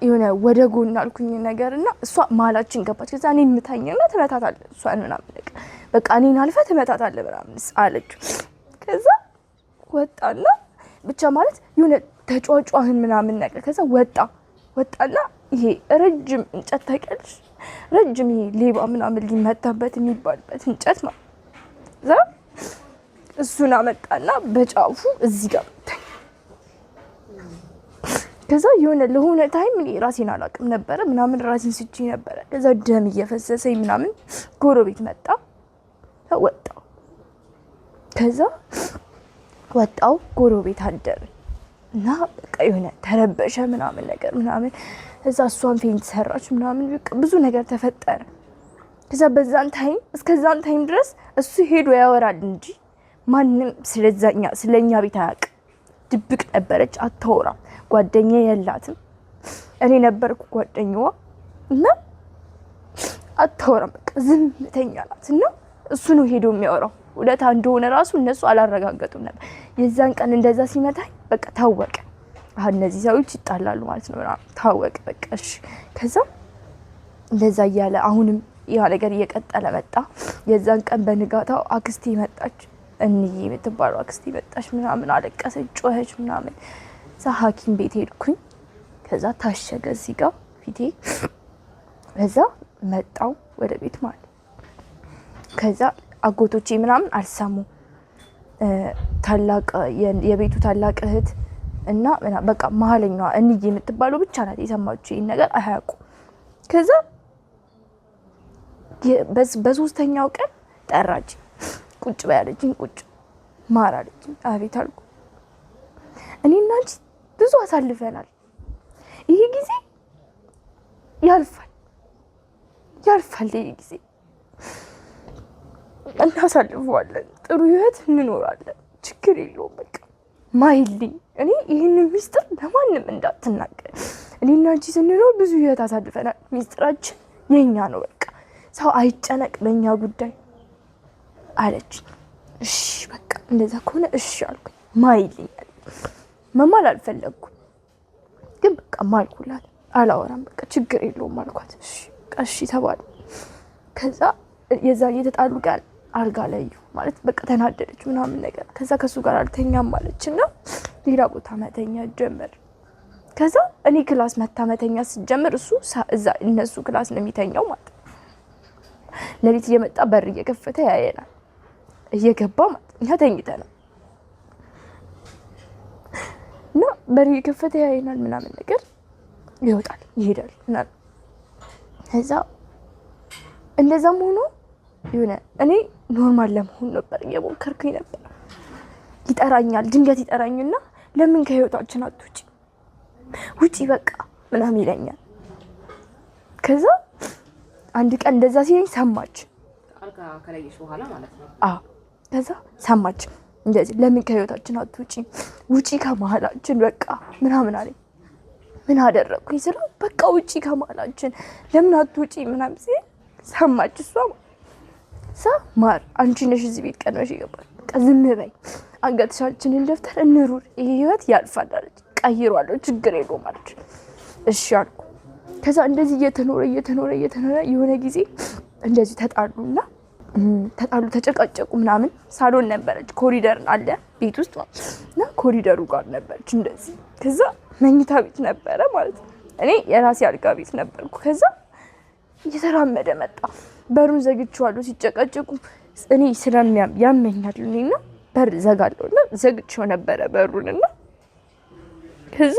የሆነ ወደ ጎን አልኩኝ ነገርና እሷ መሀላችን ገባች። ከዛ እኔን ምታኝና ትመታታለህ እሷን ምናምን ነገር በቃ እኔን አልፈህ ትመታታለህ ምናምን አለችው። ከዛ ወጣና ብቻ ማለት የሆነ ተጫጫህን ምናምን ነገር። ከዛ ወጣና ይሄ ረጅም እንጨት ታውቂያለሽ? ረጅም ይሄ ሌባ ምናምን ሊመታበት የሚባልበት እንጨት ማለት እዛ እሱን አመጣና በጫፉ እዚህ ጋር መታኝ። ከዛ የሆነ ለሆነ ታይም እኔ ራሴን አላውቅም ነበረ ምናምን ራሴን ስቼ ነበረ። ከዛ ደም እየፈሰሰኝ ምናምን ጎረቤት መጣ ወጣው። ከዛ ወጣው ጎረቤት አደረ እና በቃ የሆነ ተረበሸ ምናምን ነገር ምናምን። እዛ እሷን ፌንት ሰራች ምናምን በቃ ብዙ ነገር ተፈጠረ። ከዛ በዛን ታይም እስከዛን ታይም ድረስ እሱ ሄዶ ያወራል እንጂ ማንም ስለኛ ቤት አያውቅም። ድብቅ ነበረች አታወራም። ጓደኛ የላትም እኔ ነበርኩ ጓደኛዋ እና አታወራም በቃ ዝምተኛ ናት። እና እሱ ነው ሄዶ የሚያወራው። ሁለት አንድ ሆነ ራሱ እነሱ አላረጋገጡም ነበር። የዛን ቀን እንደዛ ሲመታኝ በቃ ታወቀ። አሁን እነዚህ ሰዎች ይጣላሉ ማለት ነው ታወቀ በቃ እሺ። ከዛ እንደዛ እያለ አሁንም ያ ነገር እየቀጠለ መጣ። የዛን ቀን በንጋታው አክስቴ መጣች። እንዬ የምትባለው አክስቴ መጣች ምናምን አለቀሰች፣ ጮኸች ምናምን። እዛ ሐኪም ቤት ሄድኩኝ። ከዛ ታሸገ እዚህ ጋር ፊቴ። ከዛ መጣው ወደ ቤት ማለት። ከዛ አጎቶቼ ምናምን አልሰሙ። ታላቅ የቤቱ ታላቅ እህት እና በቃ መሀለኛዋ እንዬ የምትባለው ብቻ ናት የሰማችው ይሄን ነገር አያውቁ። ከዛ በሶስተኛው ቀን ጠራች። ቁጭ በያለችኝ ቁጭ ማር አለችኝ። አቤት አልኩ። እኔና አንቺ ብዙ አሳልፈናል። ይሄ ጊዜ ያልፋል ይሄ ጊዜ እናሳልፈዋለን። ጥሩ ህይወት እንኖራለን። ችግር የለውም በቃ ማይልኝ። እኔ ይህንን ሚስጥር ለማንም እንዳትናገር። እኔና አንቺ ስንኖር ብዙ ህይወት አሳልፈናል። ሚስጥራችን የኛ ነው። በቃ ሰው አይጨነቅ በእኛ ጉዳይ አለች። እሺ በቃ እንደዛ ከሆነ እሺ አልኩኝ። ማይልኝ መማል አልፈለግኩም፣ ግን በቃ ማልኩላት። አላወራም በቃ ችግር የለውም አልኳት። እሺ ተባለ። ከዛ የዛ የተጣሉ ጋር አልጋ ላይ ማለት በቃ ተናደደች ምናምን ነገር። ከዛ ከሱ ጋር አልተኛም ማለችና ሌላ ቦታ መተኛ ጀመር። ከዛ እኔ ክላስ መተኛ ሲጀምር እሱ እዛ እነሱ ክላስ ነው የሚተኛው ማለት። ለሊት እየመጣ በር እየከፈተ ያየናል እየገባ ማለት እኛ ተኝተናል እና በር እየከፈተ ያየናል ምናምን ነገር። ይወጣል ይሄዳል ምናምን። ከዛ እንደዛም ሆኖ የሆነ እኔ ኖርማል ለመሆን ነበር እየሞከርኩኝ ነበር። ይጠራኛል ድንገት ይጠራኝና ለምን ከህይወታችን አትውጪ ውጪ በቃ ምናምን ይለኛል። ከዛ አንድ ቀን እንደዛ ሲለኝ ሰማች። አልጋ ከለየሽ በኋላ ማለት ነው። ከዛ ሰማች እንደዚህ ለምን ከህይወታችን አትውጪ ውጪ ከመሀላችን በቃ ምናምን አለኝ። ምን አደረኩኝ ስለው በቃ ውጪ ከመሀላችን ለምን አትውጪ ምናምን ሲል ሰማች እሷ። ማር አንቺ ነሽ እዚህ ቤት ቀድመሽ የገባሽ በቃ ዝም በይ አንገትሻችንን ደፍተር እንሩር ይሄ ህይወት ያልፋል አለች። ቀይሯለሁ ችግር የለውም አለች። እሺ አልኩ። ከዛ እንደዚህ እየተኖረ የሆነ ጊዜ እንደዚህ ተጣሉና ተጨቃጨቁ ምናምን። ሳሎን ነበረች ኮሪደር አለ ቤት ውስጥ እና ኮሪደሩ ጋር ነበረች እንደዚህ። ከዛ መኝታ ቤት ነበረ ማለት ነው። እኔ የራሴ አልጋ ቤት ነበርኩ። ከዛ እየተራመደ መጣ። በሩን ዘግቼዋለሁ። ሲጨቃጨቁ እኔ ያመኛል እኔና በር ዘጋለሁና ዘግቼው ነበረ በሩንና ከዛ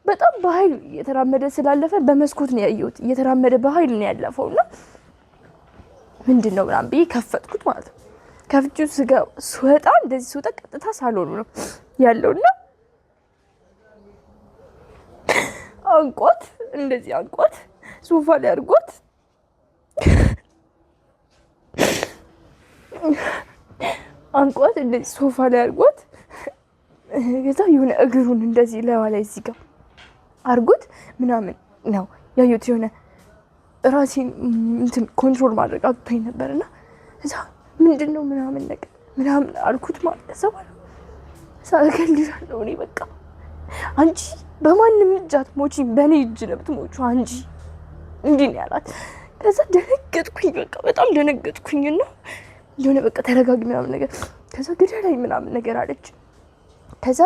በጣም በኃይል እየተራመደ ስላለፈ በመስኮት ነው ያየሁት። እየተራመደ በኃይል ነው ያለፈውና ምንድነው ምናምን ብዬ ከፈትኩት ማለት ነው። ከፍቼው ስወጣ እንደዚህ ስወጣ ቀጥታ ሳሎኑ ነው ያለውና አንቆት እንደዚህ አንቆት ሶፋ ላይ አድርጎት አንቋት እንደዚህ ሶፋ ላይ አድርጓት ከዛ የሆነ እግሩን እንደዚህ ለዋ ላይ እዚህ ጋር አድርጎት ምናምን ነው ያዩት። የሆነ ራሴን እንትን ኮንትሮል ማድረግ አቅቶኝ ነበርና እዛ ምንድነው ምናምን ነገር ምናምን አልኩት ማለት ነው። እገልሻለሁ እኔ በቃ አንቺ በማንም እጅ አትሞቺም፣ በእኔ እጅ ነው የምትሞቺው አንቺ እንዲህ ነው ያላት። ከዛ ደነገጥኩኝ፣ በቃ በጣም ደነገጥኩኝና የሆነ በቃ ተረጋጊ ምናምን ነገር ከዛ ግደለኝ ምናምን ነገር አለች። ከዛ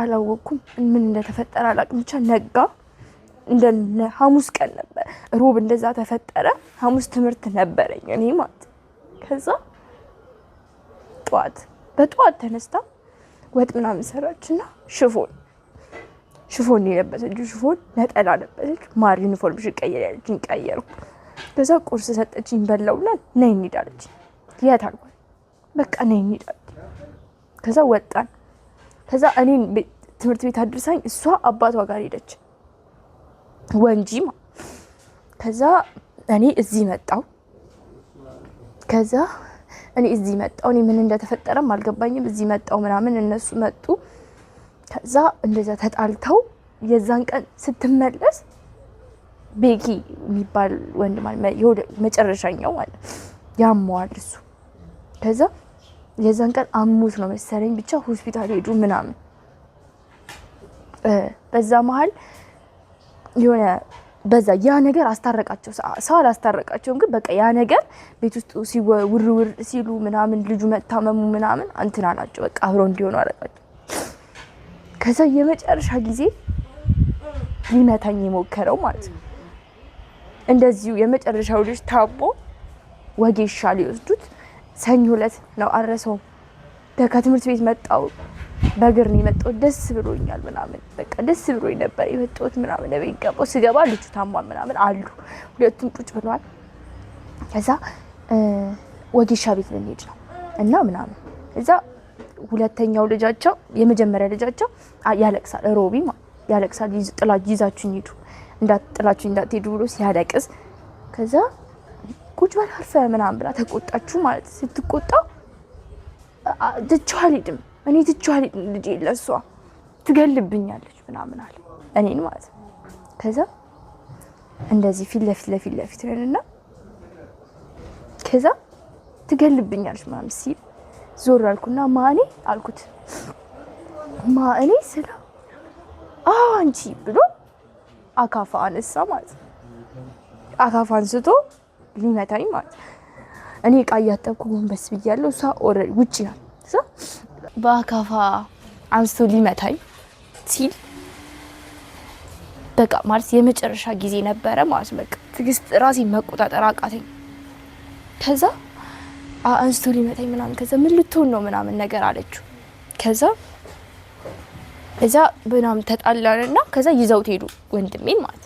አላወኩም ምን እንደተፈጠረ አላውቅም። ብቻ ነጋ። እንደ ሐሙስ ቀን ነበር፣ ሮብ እንደዛ ተፈጠረ። ሐሙስ ትምህርት ነበረኝ እኔ ማለት። ከዛ በጠዋት ተነስታ ወጥ ምናምን ሰራችና ሽፎን የለበሰችው ሽፎን ነጠላ ለበሰች። ማር ዩኒፎርምሽን ቀይር ያለችኝ ቀየርኩ። ከዛ ቁርስ ሰጠችኝ በላውላል። ነይ እንሂድ አለችኝ። የት አልኳት። በቃ ነይ እንሂድ አለችኝ። ከዛ ወጣን። ከዛ እኔን ትምህርት ቤት አድርሳኝ እሷ አባቷ ጋር ሄደች ወንጂ። ከዛ እኔ እዚህ መጣሁ። እኔ ምን እንደተፈጠረም አልገባኝም። እዚህ መጣሁ ምናምን እነሱ መጡ። ከዛ እንደዛ ተጣልተው የዛን ቀን ስትመለስ ቤኪ የሚባል ወንድ ማለት መጨረሻኛው ማለት ያመዋል እሱ። ከዛ የዛን ቀን አሙት ነው መሰለኝ ብቻ ሆስፒታል ሄዱ ምናምን። በዛ መሀል የሆነ በዛ ያ ነገር አስታረቃቸው። ሰው አላስታረቃቸውም፣ ግን በቃ ያ ነገር ቤት ውስጥ ውርውር ሲሉ ምናምን ልጁ መታመሙ ምናምን እንትን አላቸው። በቃ አብረው እንዲሆኑ አረጋቸው። ከዛ የመጨረሻ ጊዜ ሊመታኝ የሞከረው ማለት ነው። እንደዚሁ የመጨረሻው ልጅ ታቦ ወጌሻ ሊወስዱት ሰኞ ዕለት ነው አረሰው። ከትምህርት ቤት መጣው፣ በእግር ነው የመጣሁት። ደስ ብሎኛል ምናምን በቃ ደስ ብሎኝ ነበር የመጣሁት ምናምን። ቤት ገባሁ። ስገባ ልጁ ታሟል ምናምን አሉ። ሁለቱም ቁጭ ብለዋል። ከዛ ወጌሻ ቤት ልንሄድ ነው እና ምናምን እዛ ሁለተኛው ልጃቸው የመጀመሪያ ልጃቸው ያለቅሳል። ሮቢ ያለቅሳል። ይዛችሁኝ ሂዱ ጥላችሁኝ እንዳትሄዱ ብሎ ሲያለቅስ ከዛ ቁጭ በል አርፈህ ምናምን ብላ ተቆጣችሁ ማለት። ስትቆጣ ትቼው አልሄድም እኔ ትቼው አልሄድም ልጄ ለእሷ ትገልብኛለች ምናምን አለ እኔን ማለት ነው። ከዛ እንደዚህ ፊት ለፊት ነንና ከዛ ትገልብኛለች ምናምን ሲል ዞር አልኩና ማኔ አልኩት። ማኔ ስለ አንቺ ብሎ አካፋ አነሳ ማለት ነው። አካፋ አንስቶ ሊመታኝ ማለት እኔ ዕቃ እያጠብኩ ጎንበስ ብያለሁ። እሷ ኦልሬዲ ውጪ ናት። እዛ በአካፋ አንስቶ ሊመታኝ ሲል በቃ ማለት የመጨረሻ ጊዜ ነበረ ማለት በቃ ትግስት ራሴን መቆጣጠር አቃተኝ። ከዛ አንስቶ ሊመታኝ ምናምን ከዛ ምን ልትሆን ነው ምናምን ነገር አለችው። ከዛ እዛ በናም ተጣላንና ከዛ ይዘውት ሄዱ ወንድሜን ማለት።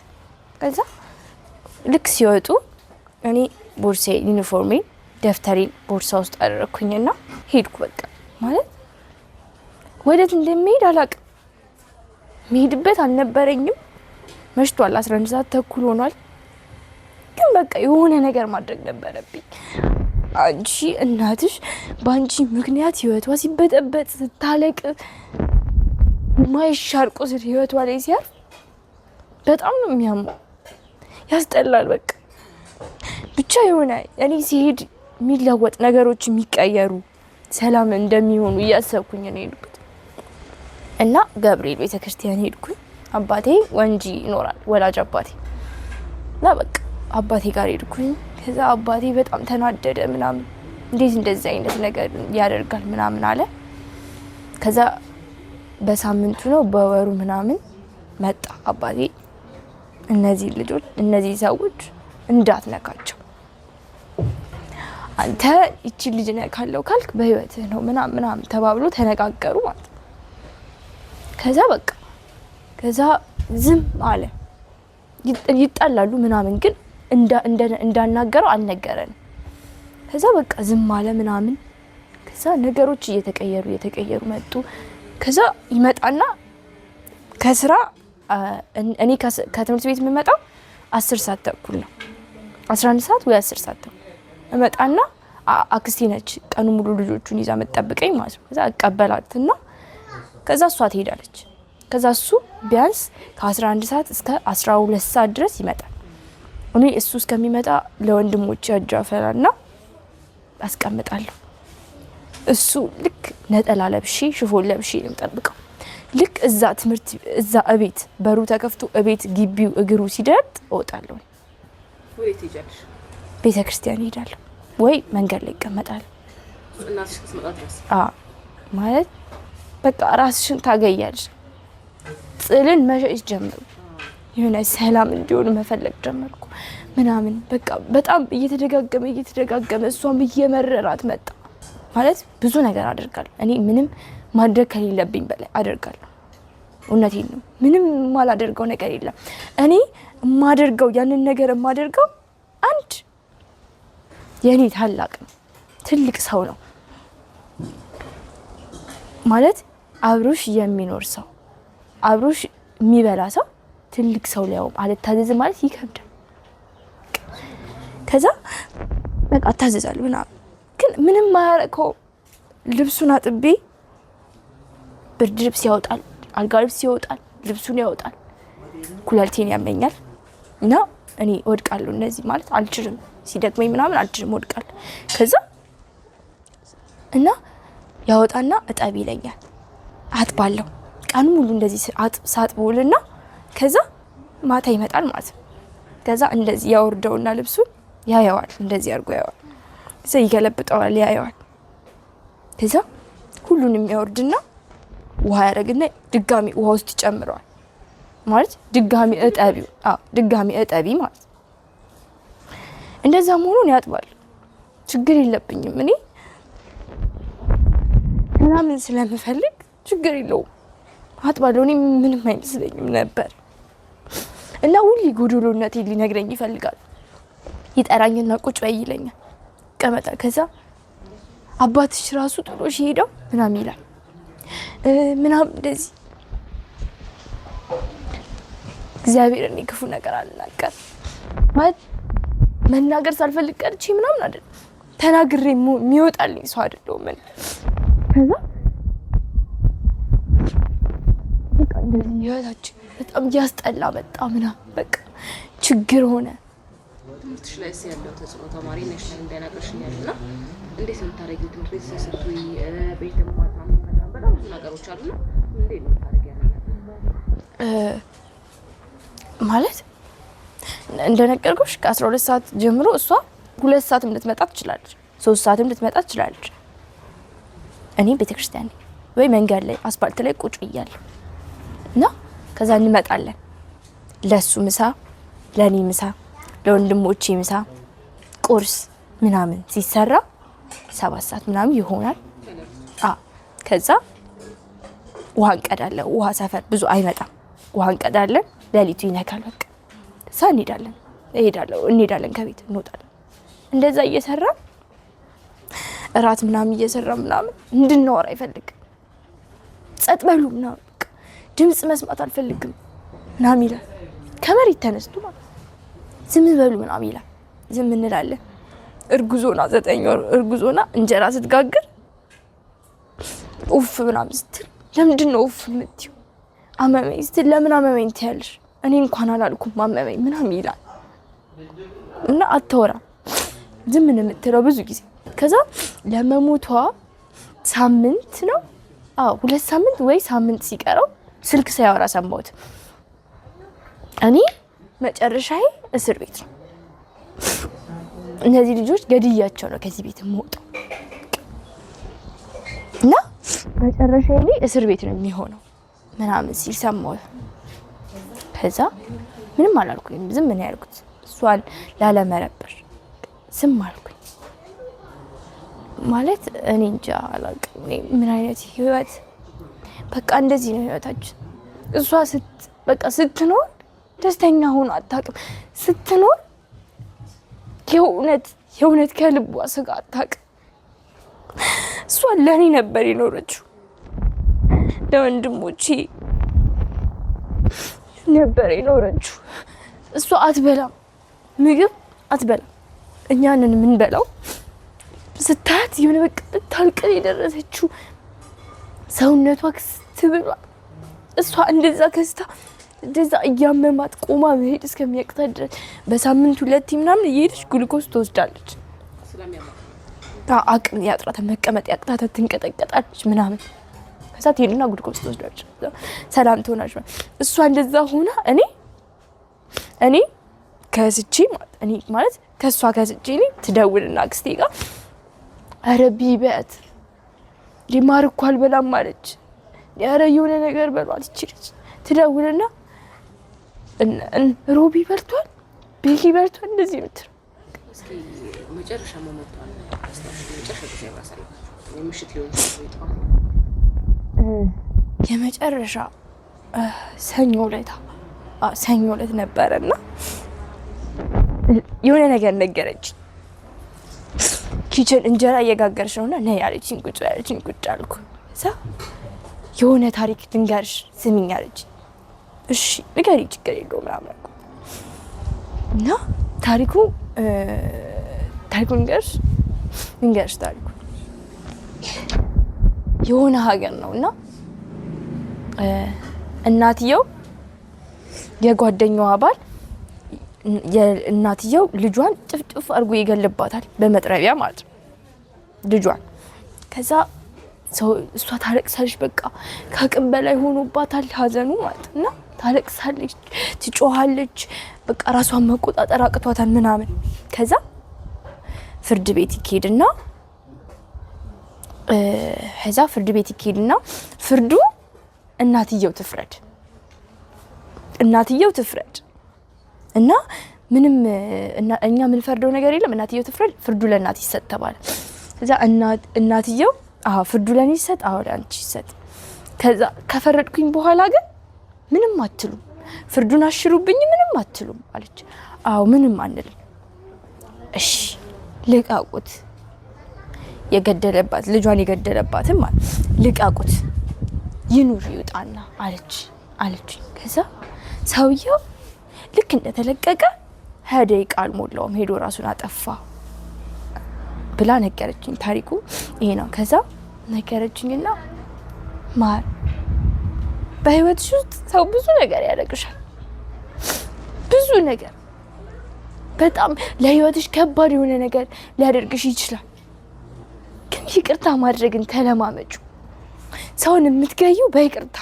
ከዛ ልክ ሲወጡ እኔ ቦርሴ ዩኒፎርሜን ደፍተሬን ቦርሳ ውስጥ አደረኩኝና ሄድኩ። በቃ ማለት ወዴት እንደምሄድ አላውቅም። መሄድበት አልነበረኝም። መሽቷል፣ 11 ሰዓት ተኩል ሆኗል። ግን በቃ የሆነ ነገር ማድረግ ነበረብኝ። አንቺ እናትሽ ባንቺ ምክንያት ህይወቷ ሲበጠበጥ ስታለቅ ማይሻር ቁስል ህይወቷ ላይ ሲያርፍ በጣም ነው የሚያመው፣ ያስጠላል። በቃ ብቻ የሆነ እኔ ሲሄድ የሚለወጥ ነገሮች የሚቀየሩ ሰላም እንደሚሆኑ እያሰብኩኝ ነው ሄድኩት እና ገብርኤል ቤተክርስቲያን ሄድኩኝ። አባቴ ወንጂ ይኖራል ወላጅ አባቴ እና በቃ አባቴ ጋር ሄድኩኝ። ከዛ አባቴ በጣም ተናደደ ምናምን፣ እንዴት እንደዚህ አይነት ነገር ያደርጋል ምናምን አለ። ከዛ በሳምንቱ ነው በወሩ ምናምን መጣ አባቴ። እነዚህ ልጆች እነዚህ ሰዎች እንዳትነካቸው፣ አንተ እቺ ልጅ ነካለው ካልክ በህይወትህ ነው ምናምን ተባብሎ ተነጋገሩ ማለት ነው። ከዛ በቃ ከዛ ዝም አለ። ይጣላሉ ምናምን ግን እንዳናገረው አልነገረንም። ከዛ በቃ ዝም አለ ምናምን። ከዛ ነገሮች እየተቀየሩ መጡ። ከዛ ይመጣና ከስራ እኔ ከትምህርት ቤት የምመጣው 10 ሰዓት ተኩል ነው፣ 11 ሰዓት ወይ 10 ሰዓት ተኩል እመጣና አክስቴ ነች ቀኑ ሙሉ ልጆቹን ይዛ መጠብቀኝ ማለት ነው። ከዛ አቀበላትና ከዛ እሷ ትሄዳለች። ከዛ እሱ ቢያንስ ከ11 ሰዓት እስከ 12 ሰዓት ድረስ ይመጣል። እኔ እሱ እስከሚመጣ ለወንድሞቼ አጃፈራና አስቀምጣለሁ። እሱ ልክ ነጠላ ለብሼ ሽፎን ለብሼ ነው የምጠብቀው። ልክ እዛ ትምህርት እዛ እቤት በሩ ተከፍቶ እቤት ግቢው እግሩ ሲደርጥ እወጣለሁ። ወዴት ሄጃለሽ? ቤተ ክርስቲያን ሄዳለሁ ወይ መንገድ ላይ እቀመጣለሁ። እናትሽ ከስመጣ ድረስ ማለት በቃ ራስሽን ታገያለሽ። ጥልን መሸሽ ጀመርኩ። የሆነ ሰላም እንዲሆን መፈለግ ጀመርኩ ምናምን በቃ በጣም እየተደጋገመ እሷም እየመረራት መጣ። ማለት ብዙ ነገር አደርጋለሁ እኔ ምንም ማድረግ ከሌለብኝ በላይ አደርጋለሁ። እውነቴን ነው። ምንም ማላደርገው ነገር የለም። እኔ ማደርገው ያንን ነገር ማደርገው አንድ የኔ ታላቅ ነው፣ ትልቅ ሰው ነው ማለት አብሮሽ የሚኖር ሰው አብሮሽ የሚበላ ሰው ትልቅ ሰው ላይ አልታዘዝ ማለት ይከብዳል። ከዛ በቃ አታዘዛለሁ ምናምን ግን ምንም ማያረከው ልብሱን አጥቤ ብርድ ልብስ ያወጣል፣ አልጋ ልብስ ያወጣል፣ ልብሱን ያወጣል። ኩላሊቴን ያመኛል እና እኔ ወድቃለሁ። እነዚህ ማለት አልችልም፣ ሲደክመኝ ምናምን አልችልም፣ ወድቃለሁ። ከዛ እና ያወጣና እጠብ ይለኛል። አጥባለሁ ቀኑ ሙሉ እንደዚህ ሳጥቦልና ከዛ ማታ ይመጣል ማለት ነው። ከዛ እንደዚህ ያወርደውና ልብሱን ያየዋል፣ እንደዚህ አድርጎ ያየዋል። ከዛ ይገለብጠዋል፣ ያየዋል። ከዛ ሁሉንም ያወርድና ውሃ ያደርግና ድጋሚ ውሃ ውስጥ ይጨምረዋል ማለት ድጋሚ እጠቢ ማለት። እንደዛ መሆኑን ያጥባል። ችግር የለብኝም እኔ ምናምን ስለምፈልግ ችግር የለውም አጥባለሁ። እኔ ምንም አይመስለኝም ነበር እና ሁሌ ጎዶሎነቴን ሊነግረኝ ይፈልጋል። ይጠራኝና ቁጭ በይ ይለኛል፣ ይቀመጣል። ከዛ አባትሽ ራሱ ጥሎሽ ሄደው ምናምን ይላል ምናምን እንደዚህ። እግዚአብሔር እኔ ክፉ ነገር አልናገር ማለት መናገር ሳልፈልግ ቀርቼ ምናምን አይደል፣ ተናግሬ የሚወጣልኝ ሰው አይደለሁም። ከዛ በቃ እንደዚህ ህይወታችን በጣም እያስጠላ መጣ ምናምን በቃ ችግር ሆነ። ትምህርትሽ ላይ ያለው ተጽዕኖ ተማሪ ነሽ ላይ እንደነገርሽኛልና እንዴት ነው የምታደርጊው? ትምህርት ቤት ስትይ ቤት ማጥናት በጣም ብዙ ነገሮች አሉና እንዴት ነው የምታደርጊው? ማለት እንደነገርኩሽ ከ12 ሰዓት ጀምሮ እሷ 2 ሰዓትም ልትመጣ ትችላለች፣ 3 ሰዓትም ልትመጣ ትችላለች። እኔ ቤተክርስቲያን ወይ መንገድ ላይ አስፋልት ላይ ቁጭ ብያለሁ እና ከዛ እንመጣለን። ለሱ ምሳ፣ ለኔ ምሳ፣ ለወንድሞቼ ምሳ፣ ቁርስ ምናምን ሲሰራ 7 ሰዓት ምናምን ይሆናል። ከዛ ውሃ እንቀዳለን። ውሃ ሰፈር ብዙ አይመጣም። ውሃ እንቀዳለን። ሌሊቱ ይነካል። በቃ እዛ እንሄዳለን ከቤት እንወጣለን። እንደዛ እየሰራ እራት ምናምን እየሰራ ምናምን እንድናወራ አይፈልግም። ጸጥ በሉ ምናምን በቃ ድምጽ መስማት አልፈልግም ምናምን ይላል። ከመሬት ተነስቶ ማለት ዝም በሉ ምናምን ይላል። ዝም እንላለን። እርጉዞና 9 ወር እርጉዞና እንጀራ ስትጋግር ኡፍ ምናምን ስትል ለምንድን ነው ኡፍ የምትይው? አመመኝ ስትል ለምን አመመኝ ትያለሽ? እኔ እንኳን አላልኩም አመመኝ ምናምን ይላል እና አታወራም። ዝም ነው የምትለው ብዙ ጊዜ። ከዛ ለመሞቷ ሳምንት ነው 2 ሳምንት ወይ ሳምንት ሲቀረው ስልክ ሳያወራ ሰማሁት። እኔ መጨረሻዬ እስር ቤት ነው። እነዚህ ልጆች ገድያቸው ነው ከዚህ ቤት የምወጣው እና መጨረሻዬ እስር ቤት ነው የሚሆነው ምናምን ሲል ሰማሁት። ከዛ ምንም አላልኩኝ፣ ዝም ምን ያልኩት እሷን ላለመረበር ዝም አልኩኝ። ማለት እኔ እንጃ አላውቅም ምን አይነት ህይወት በቃ እንደዚህ ነው ህይወታችን። እሷ በቃ ስትኖር ደስተኛ ሆኖ አታውቅም። ስትኖር የእውነት ከልቧ ስጋ አታውቅም። እሷ ለኔ ነበር የኖረችው፣ ለወንድሞቼ ነበር የኖረችው። እሷ አትበላም፣ ምግብ አትበላም። እኛንን የምንበላው ስታት የሆነ በቃ ታልቀን የደረሰችው ሰውነቷ ክስትብሏል። እሷ እንደዛ ከስታ እንደዛ እያመማት ቆማ መሄድ እስከሚያቅታት ድረስ በሳምንት 2 ምናምን እየሄደች ግሉኮስ ትወስዳለች። አቅም ያጥራታ መቀመጥ ያቅታታ ትንቀጠቀጣለች ምናምን። ከዛ ትሄድና ግሉኮስ ትወስዳለች። ሰላም ትሆናለች። እሷ እንደዛ ሆና እኔ ከስቼ ማለት ከሷ ከስቼ ትደውልና አክስቴ ጋር ኧረ ቢበት ሊማር እኮ አልበላም አለች። ኧረ የሆነ ነገር በሏት ይችላል። ትደውልና ሮቢ በልቷል፣ ቤኪ በልቷል እንደዚህ ምትል እስኪ መጨረሻ መመጣው መጨረሻ ጊዜ ያሳለ የምሽት ሊሆን ይችላል። የመጨረሻ ሰኞ ዕለት ነበርና የሆነ ነገር ነገረች። ኪችን እንጀራ እየጋገረች ነውና ነይ ያለችኝ ቁጭ አልኩ። እዛ የሆነ ታሪክ ልንገርሽ ስሚኝ አለች። እሺ ንገሪ ችግር የለውም ምናምን አልኩ እና ታሪኩ ልንገርሽ ታሪኩ የሆነ ሀገር ነውና እናትየው የጓደኛዋ ባል የእናትየው ልጇን ጥፍጥፍ አድርጎ ይገልባታል በመጥረቢያ ማለት ነው ልጇን። ከዛ እሷ ታለቅሳለች። በቃ ከአቅም በላይ ሆኖባታል ሀዘኑ ማለት እና ታለቅሳለች፣ ትጮሃለች። በቃ ራሷን መቆጣጠር አቅቷታል ምናምን። ከዛ ፍርድ ቤት ይኬድና ፍርዱ እናትየው ትፍረድ እና ምንም እኛ ምን ፈርደው ነገር የለም። እናትየው ትፍረድ፣ ፍርዱ ለእናት ይሰጥ ተባለ። ከዛ እናትየው ፍርዱ ለኔ ይሰጥ፣ ለአንቺ ይሰጥ። ከዛ ከፈረድኩኝ በኋላ ግን ምንም አትሉም፣ ፍርዱን አሽሩብኝ፣ ምንም አትሉም አለች። ምንም አንልም። እሺ ልቃቁት፣ የገደለባት ልጇን የገደለባትም ማለት ልቃቁት፣ ይኑር ይውጣና አለች። ከዛ ሰውየው ልክ እንደተለቀቀ 20 ደቂቃ አልሞላውም ሄዶ ራሱን አጠፋ ብላ ነገረችኝ። ታሪኩ ይሄ ነው። ከዛ ነገረችኝና ማር በህይወትሽ ውስጥ ሰው ብዙ ነገር ያደርግሻል፣ ብዙ ነገር በጣም ለህይወትሽ ከባድ የሆነ ነገር ሊያደርግሽ ይችላል። ግን ይቅርታ ማድረግን ተለማመጩ። ሰውን የምትገዩ በይቅርታ፣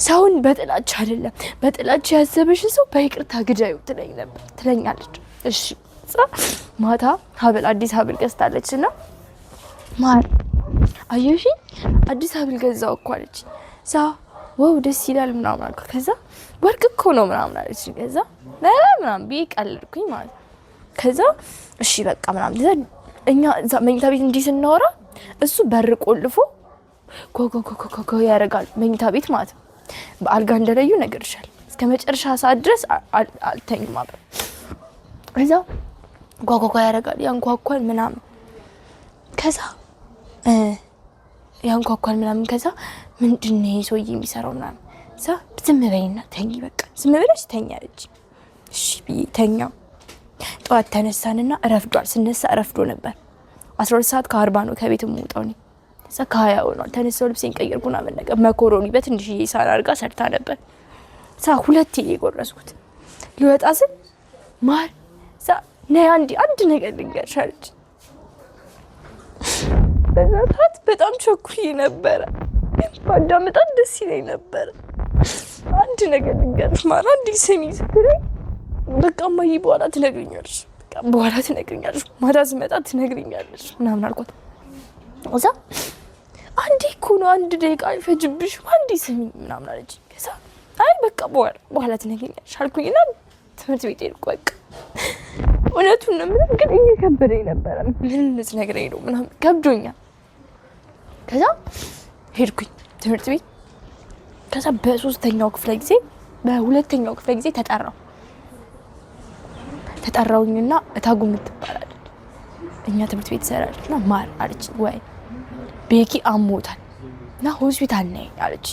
ሰውን በጥላቻ አይደለም። በጥላቻ ያሰበሽን ሰው በይቅርታ ግዳዩ ትለኛለች። እሺ ማታ አዲስ ሀብል ገዝታለችና ማር አየሽ አዲስ ሀብል ገዛው እኮ አለች። ዋው ደስ ይላል ምናምን አልኩ። ከዛ ወርቅ እኮ ነው ምናምን አለች። ከዛ ምናምን ብዬ ቀለድኩኝ ማለት። ከዛ እሺ በቃ ምናምን እኛ መኝታ ቤት እንዲህ ስናወራ እሱ በር ቆልፎ ኮኮኮኮኮ ያደርጋል መኝታ ቤት ማለት ነው። በአልጋ እንደለዩ ነገርሻል። እስከ መጨረሻ ሰዓት ድረስ አልተኝም አብረን። ከዛ ጓጓጓ ያደርጋል፣ ያንኳኳል ምናምን። ከዛ ያንኳኳል ምናምን። ከዛ ምንድን ነው ይሄ ሰውዬ የሚሰራው ምናምን። ከዛ ዝም በይና ተኝ፣ በቃ ዝም ብለሽ ተኝ አለች። እሺ ብዬ ተኛው። ጠዋት ተነሳንና እረፍዷል። ስነሳ እረፍዶ ነበር። 12:40 ነው ከቤት የምወጣው እኔ። ከዛ 20 ሆኗል። ተነሳው ልብሴን ቀየርኩ ምናምን ነገር። መኮሮኒ በትንሽዬ ሳህን አድርጋ ሰርታ ነበር። ከዛ 2 የጎረስኩት ልወጣ ስል ማር ነይ አንድ ነገር ልንገርሽ አለች። በዛ ሰዓት በጣም ቸኩዬ ነበረ። ባዳምጣት ደስ ይለኝ ነበረ። አንድ ነገር ልንገርሽ ማር፣ አንድ ስሚ ስትለኝ በቃ እማዬ በኋላ ትነግሪኛለሽ፣ ማታ ስመጣ ትነግሪኛለሽ ምናምን አልኳት። ከዛ አንዴ እኮ ነው 1 ደቂቃ አይፈጅብሽም፣ አንዴ ስሚ ምናምን አለች። ከዛ አይ በቃ በኋላ ትነግሪኛለሽ አልኩኝና ትምህርት ቤት ሄድኩ። በቃ እውነቱን ነው ምንም ግን እየከበደኝ ነበረ። ምን ልትነግረኝ ነው ምናምን ከብዶኛል። ከዛ ሄድኩኝ ትምህርት ቤት። ከዛ በሁለተኛው ክፍለ ጊዜ ተጠራውኝና እታጉ የምትባላለች እኛ ትምህርት ቤት ሰራለችና ማር አለች። ወይ ቤኪ አሞታል እና ሆስፒታል ነይ አለች።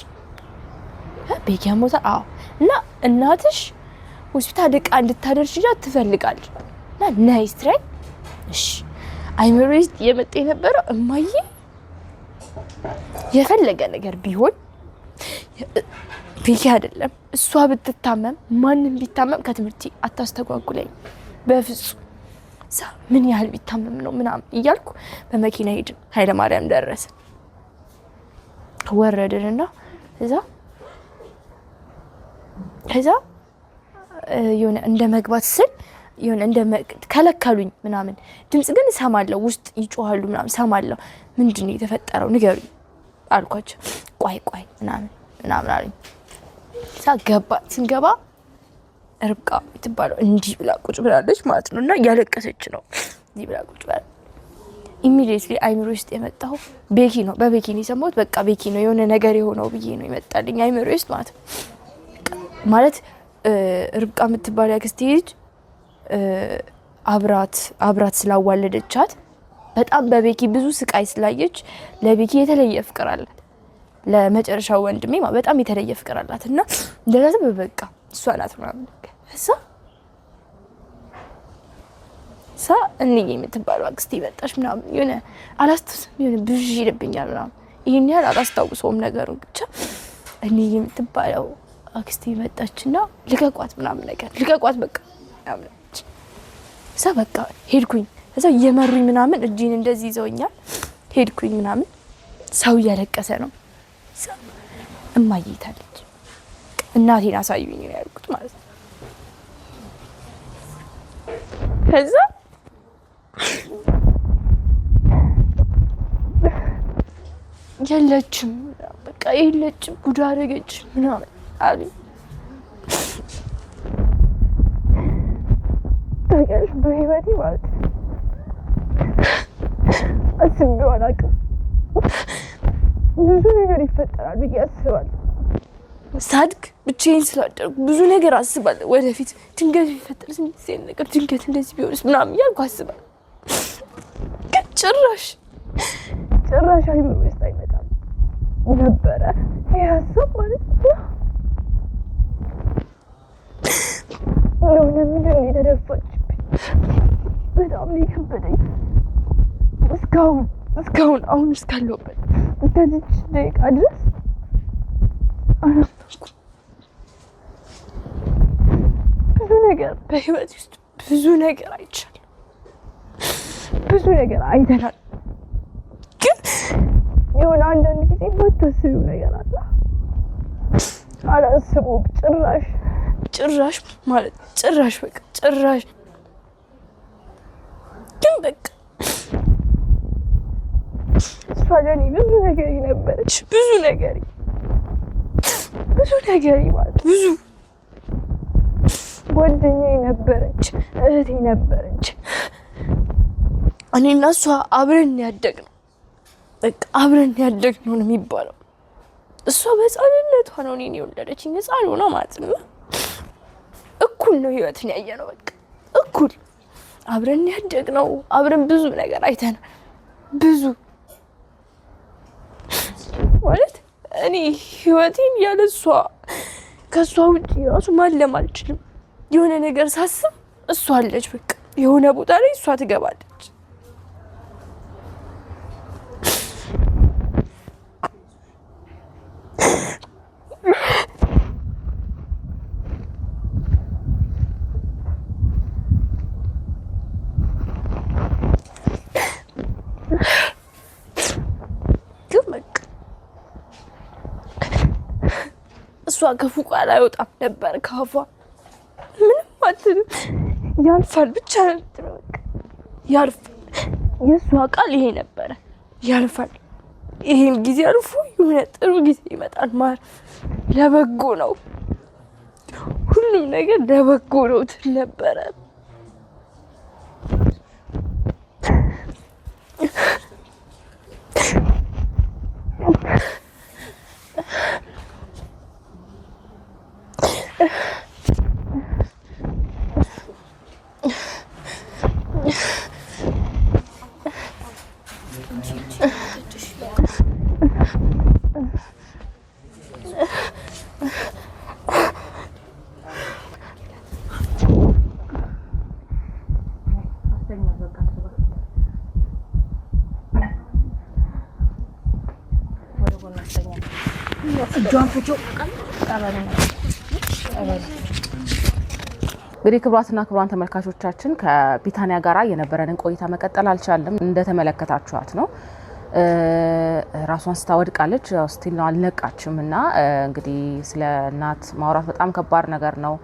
ቤኪ አሞታል? አዎ። እና እናትሽ ሆስፒታል ዕቃ እንድታደርሽላት ትፈልጋለች እና ነይ ስትለኝ እሺ አይምሮ ውስጥ የመጣ የነበረው እማዬ የፈለገ ነገር ቢሆን ቤኪ አይደለም እሷ ብትታመም ማንም ቢታመም ከትምህርቴ አታስተጓጉለኝ በፍጹም። ምን ያህል ቢታመም ነው ምናምን እያልኩ በመኪና ሄድን። ኃይለ ማርያም ደረስን። ወረድንና ከዛ የሆነ እንደ መግባት ስል የሆነ እንደ ከለከሉኝ ምናምን። ድምጽ ግን ሰማለሁ፣ ውስጥ ይጮሃሉ ምናምን ሰማለሁ። ምንድነው የተፈጠረው ንገሩኝ አልኳቸው። ቆይ ምናምን አሉኝ። ስንገባ ርብቃ የምትባለው እንዲህ ብላ ቁጭ ብላለች ማለት ነው። እና እያለቀሰች ነው። እንዲህ ብላ ቁጭ ብላ ኢሚዲየትሊ አይምሮ ውስጥ የመጣው ቤኪ ነው። በቤኪ ነው የሰማሁት። በቃ ቤኪ ነው የሆነ ነገር የሆነው ብዬ ነው የመጣልኝ አይምሮ ውስጥ ማለት ነው። ማለት ርብቃ የምትባለው ያክስቴ ልጅ አብራት ስላዋለደቻት በጣም በቤኪ ብዙ ስቃይ ስላየች ለቤኪ የተለየ ፍቅር አላት። ለመጨረሻው ወንድሜ በጣም የተለየ ፍቅር አላት እና እንደዛ በቃ እሷ ናት ምናምን እሷ እንዬ የምትባለው አክስቴ መጣች ምናምን የሆነ አላስታውስም፣ የሆነ ብዥ ይልብኛል ምናምን ይሄን ያህል አላስታውሰውም ነገሩን። ብቻ እንዬ የምትባለው አክስቴ መጣችና ልቀቋት ምናምን ነገር ልቀቋት በቃ ምናምን እሷ በቃ ሄድኩኝ። እዛ እየመሩኝ ምናምን እጄን እንደዚህ ይዘውኛል። ሄድኩኝ ምናምን ሰው እያለቀሰ ነው። እማዬ ታለች እናቴን አሳዩኝ ነው ያልኩት ማለት ነው። ከዛ የለችም በቃ የለችም ጉድ አደረገች ምናምን አሉኝ። ታውቂያለሽ በህይወቴ ማለት አስቤው አላውቅም። ብዙ ነገር ይፈጠራል ብዬ አስባለሁ። ሳድግ ብቻዬን ስላደርኩ ብዙ ነገር አስባለሁ። ወደፊት ድንገት ቢፈጠር ስንት ነገር ድንገት እንደዚህ ቢሆንስ ምናምን እያልኩ አስባለሁ። ግን ጭራሽ አይምሮ ውስጥ አይመጣም ነበረ ይሄ ሀሳብ ማለት ነው። የሆነ ምንድን ነው የተደፋችብኝ። በጣም ነው የከበደኝ እስካሁን አሁን እስካለሁበት እስከዚች ደቂቃ ድረስ አላመንኩም። ብዙ ነገር በህይወት ውስጥ ብዙ ነገር አይቻልም፣ ብዙ ነገር አይተናል። ግን የሆነ አንዳንድ ጊዜ የማታስቢው ነገር አለ። አላስበውም ጭራሽ ማለት ጭራሽ በቃ ጭራሽ ግን በቃ እሷ ለእኔ ብዙ ነገር ነበረች። ብዙ ነገር ማለት ብዙ ጓደኛዬ ነበረች፣ እህቴ ነበረች። እኔና እሷ አብረን ያደግነው በቃ አብረን ያደግነው ነው የሚባለው። እሷ በህፃንነቷ ነው እኔን የወለደችኝ፣ ህፃን ሆና ማለት ነው። እኩል ነው ህይወትን ያየነው በቃ እኩል አብረን ያደግነው፣ አብረን ብዙ ነገር አይተናል። ብዙ ማለት እኔ ህይወቴን ያለሷ ከሷ ውጪ ራሱ ማለም አልችልም። የሆነ ነገር ሳስብ እሷ አለች በቃ የሆነ ቦታ ላይ እሷ ትገባለች። እሷ ከፉ ቃል አይወጣም ነበር ካፏ። ምንም አትልም፣ ያልፋል ብቻ ነው በቃ ያልፋል። የእሷ ቃል ይሄ ነበረ፣ ያልፋል። ይሄን ጊዜ አልፎ የሆነ ጥሩ ጊዜ ይመጣል። ማር ለበጎ ነው፣ ሁሉም ነገር ለበጎ ነው ትል ነበረ። እጇን ፍቾ እንግዲህ ክቡራትና ክቡራን ተመልካቾቻችን ከቢታንያ ጋራ የነበረንን ቆይታ መቀጠል አልቻለም። እንደተመለከታችኋት ነው ራሷን ስታወድቃለች። ስቲል ነው አልነቃችም። እና እንግዲህ ስለ እናት ማውራት በጣም ከባድ ነገር ነው።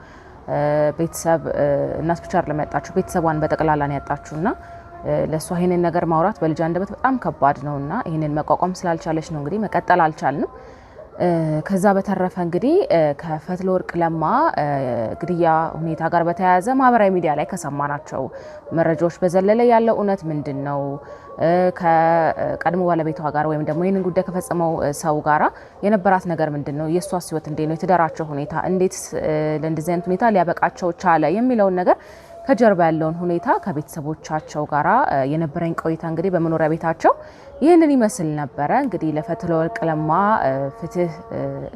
ቤተሰብ እናት ብቻ አይደለም ያጣችሁ፣ ቤተሰቧን በጠቅላላ ነው ያጣችሁና ለሷ ይሄንን ነገር ማውራት በልጅ አንደበት በጣም ከባድ ነውና ይሄንን መቋቋም ስላልቻለች ነው እንግዲህ መቀጠል አልቻልንም። ከዛ በተረፈ እንግዲህ ከፈትለወርቅ ለማ ግድያ ሁኔታ ጋር በተያያዘ ማህበራዊ ሚዲያ ላይ ከሰማናቸው መረጃዎች በዘለለ ያለው እውነት ምንድነው? ከቀድሞ ባለቤቷ ጋር ወይም ደግሞ ይሄንን ጉዳይ ከፈጸመው ሰው ጋራ የነበራት ነገር ምንድነው? የሷስ ህይወት እንዴት ነው? የተደራቸው ሁኔታ እንዴት ለእንደዚህ አይነት ሁኔታ ሊያበቃቸው ቻለ የሚለውን ነገር ከጀርባ ያለውን ሁኔታ ከቤተሰቦቻቸው ጋራ የነበረኝ ቆይታ እንግዲህ በመኖሪያ ቤታቸው ይህንን ይመስል ነበረ። እንግዲህ ለፈትለወርቅ ለማ ፍትህ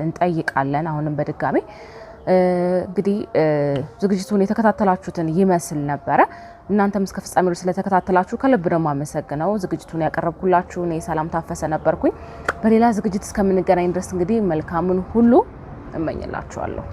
እንጠይቃለን። አሁንም በድጋሚ እንግዲህ ዝግጅቱን የተከታተላችሁትን ይመስል ነበረ። እናንተም እስከ ፍጻሜው ስለተከታተላችሁ ከልብ ነው የማመሰግነው። ዝግጅቱን ያቀረብኩላችሁ እኔ ሰላም ታፈሰ ነበርኩኝ። በሌላ ዝግጅት እስከምንገናኝ ድረስ እንግዲህ መልካሙን ሁሉ እመኝላችኋለሁ።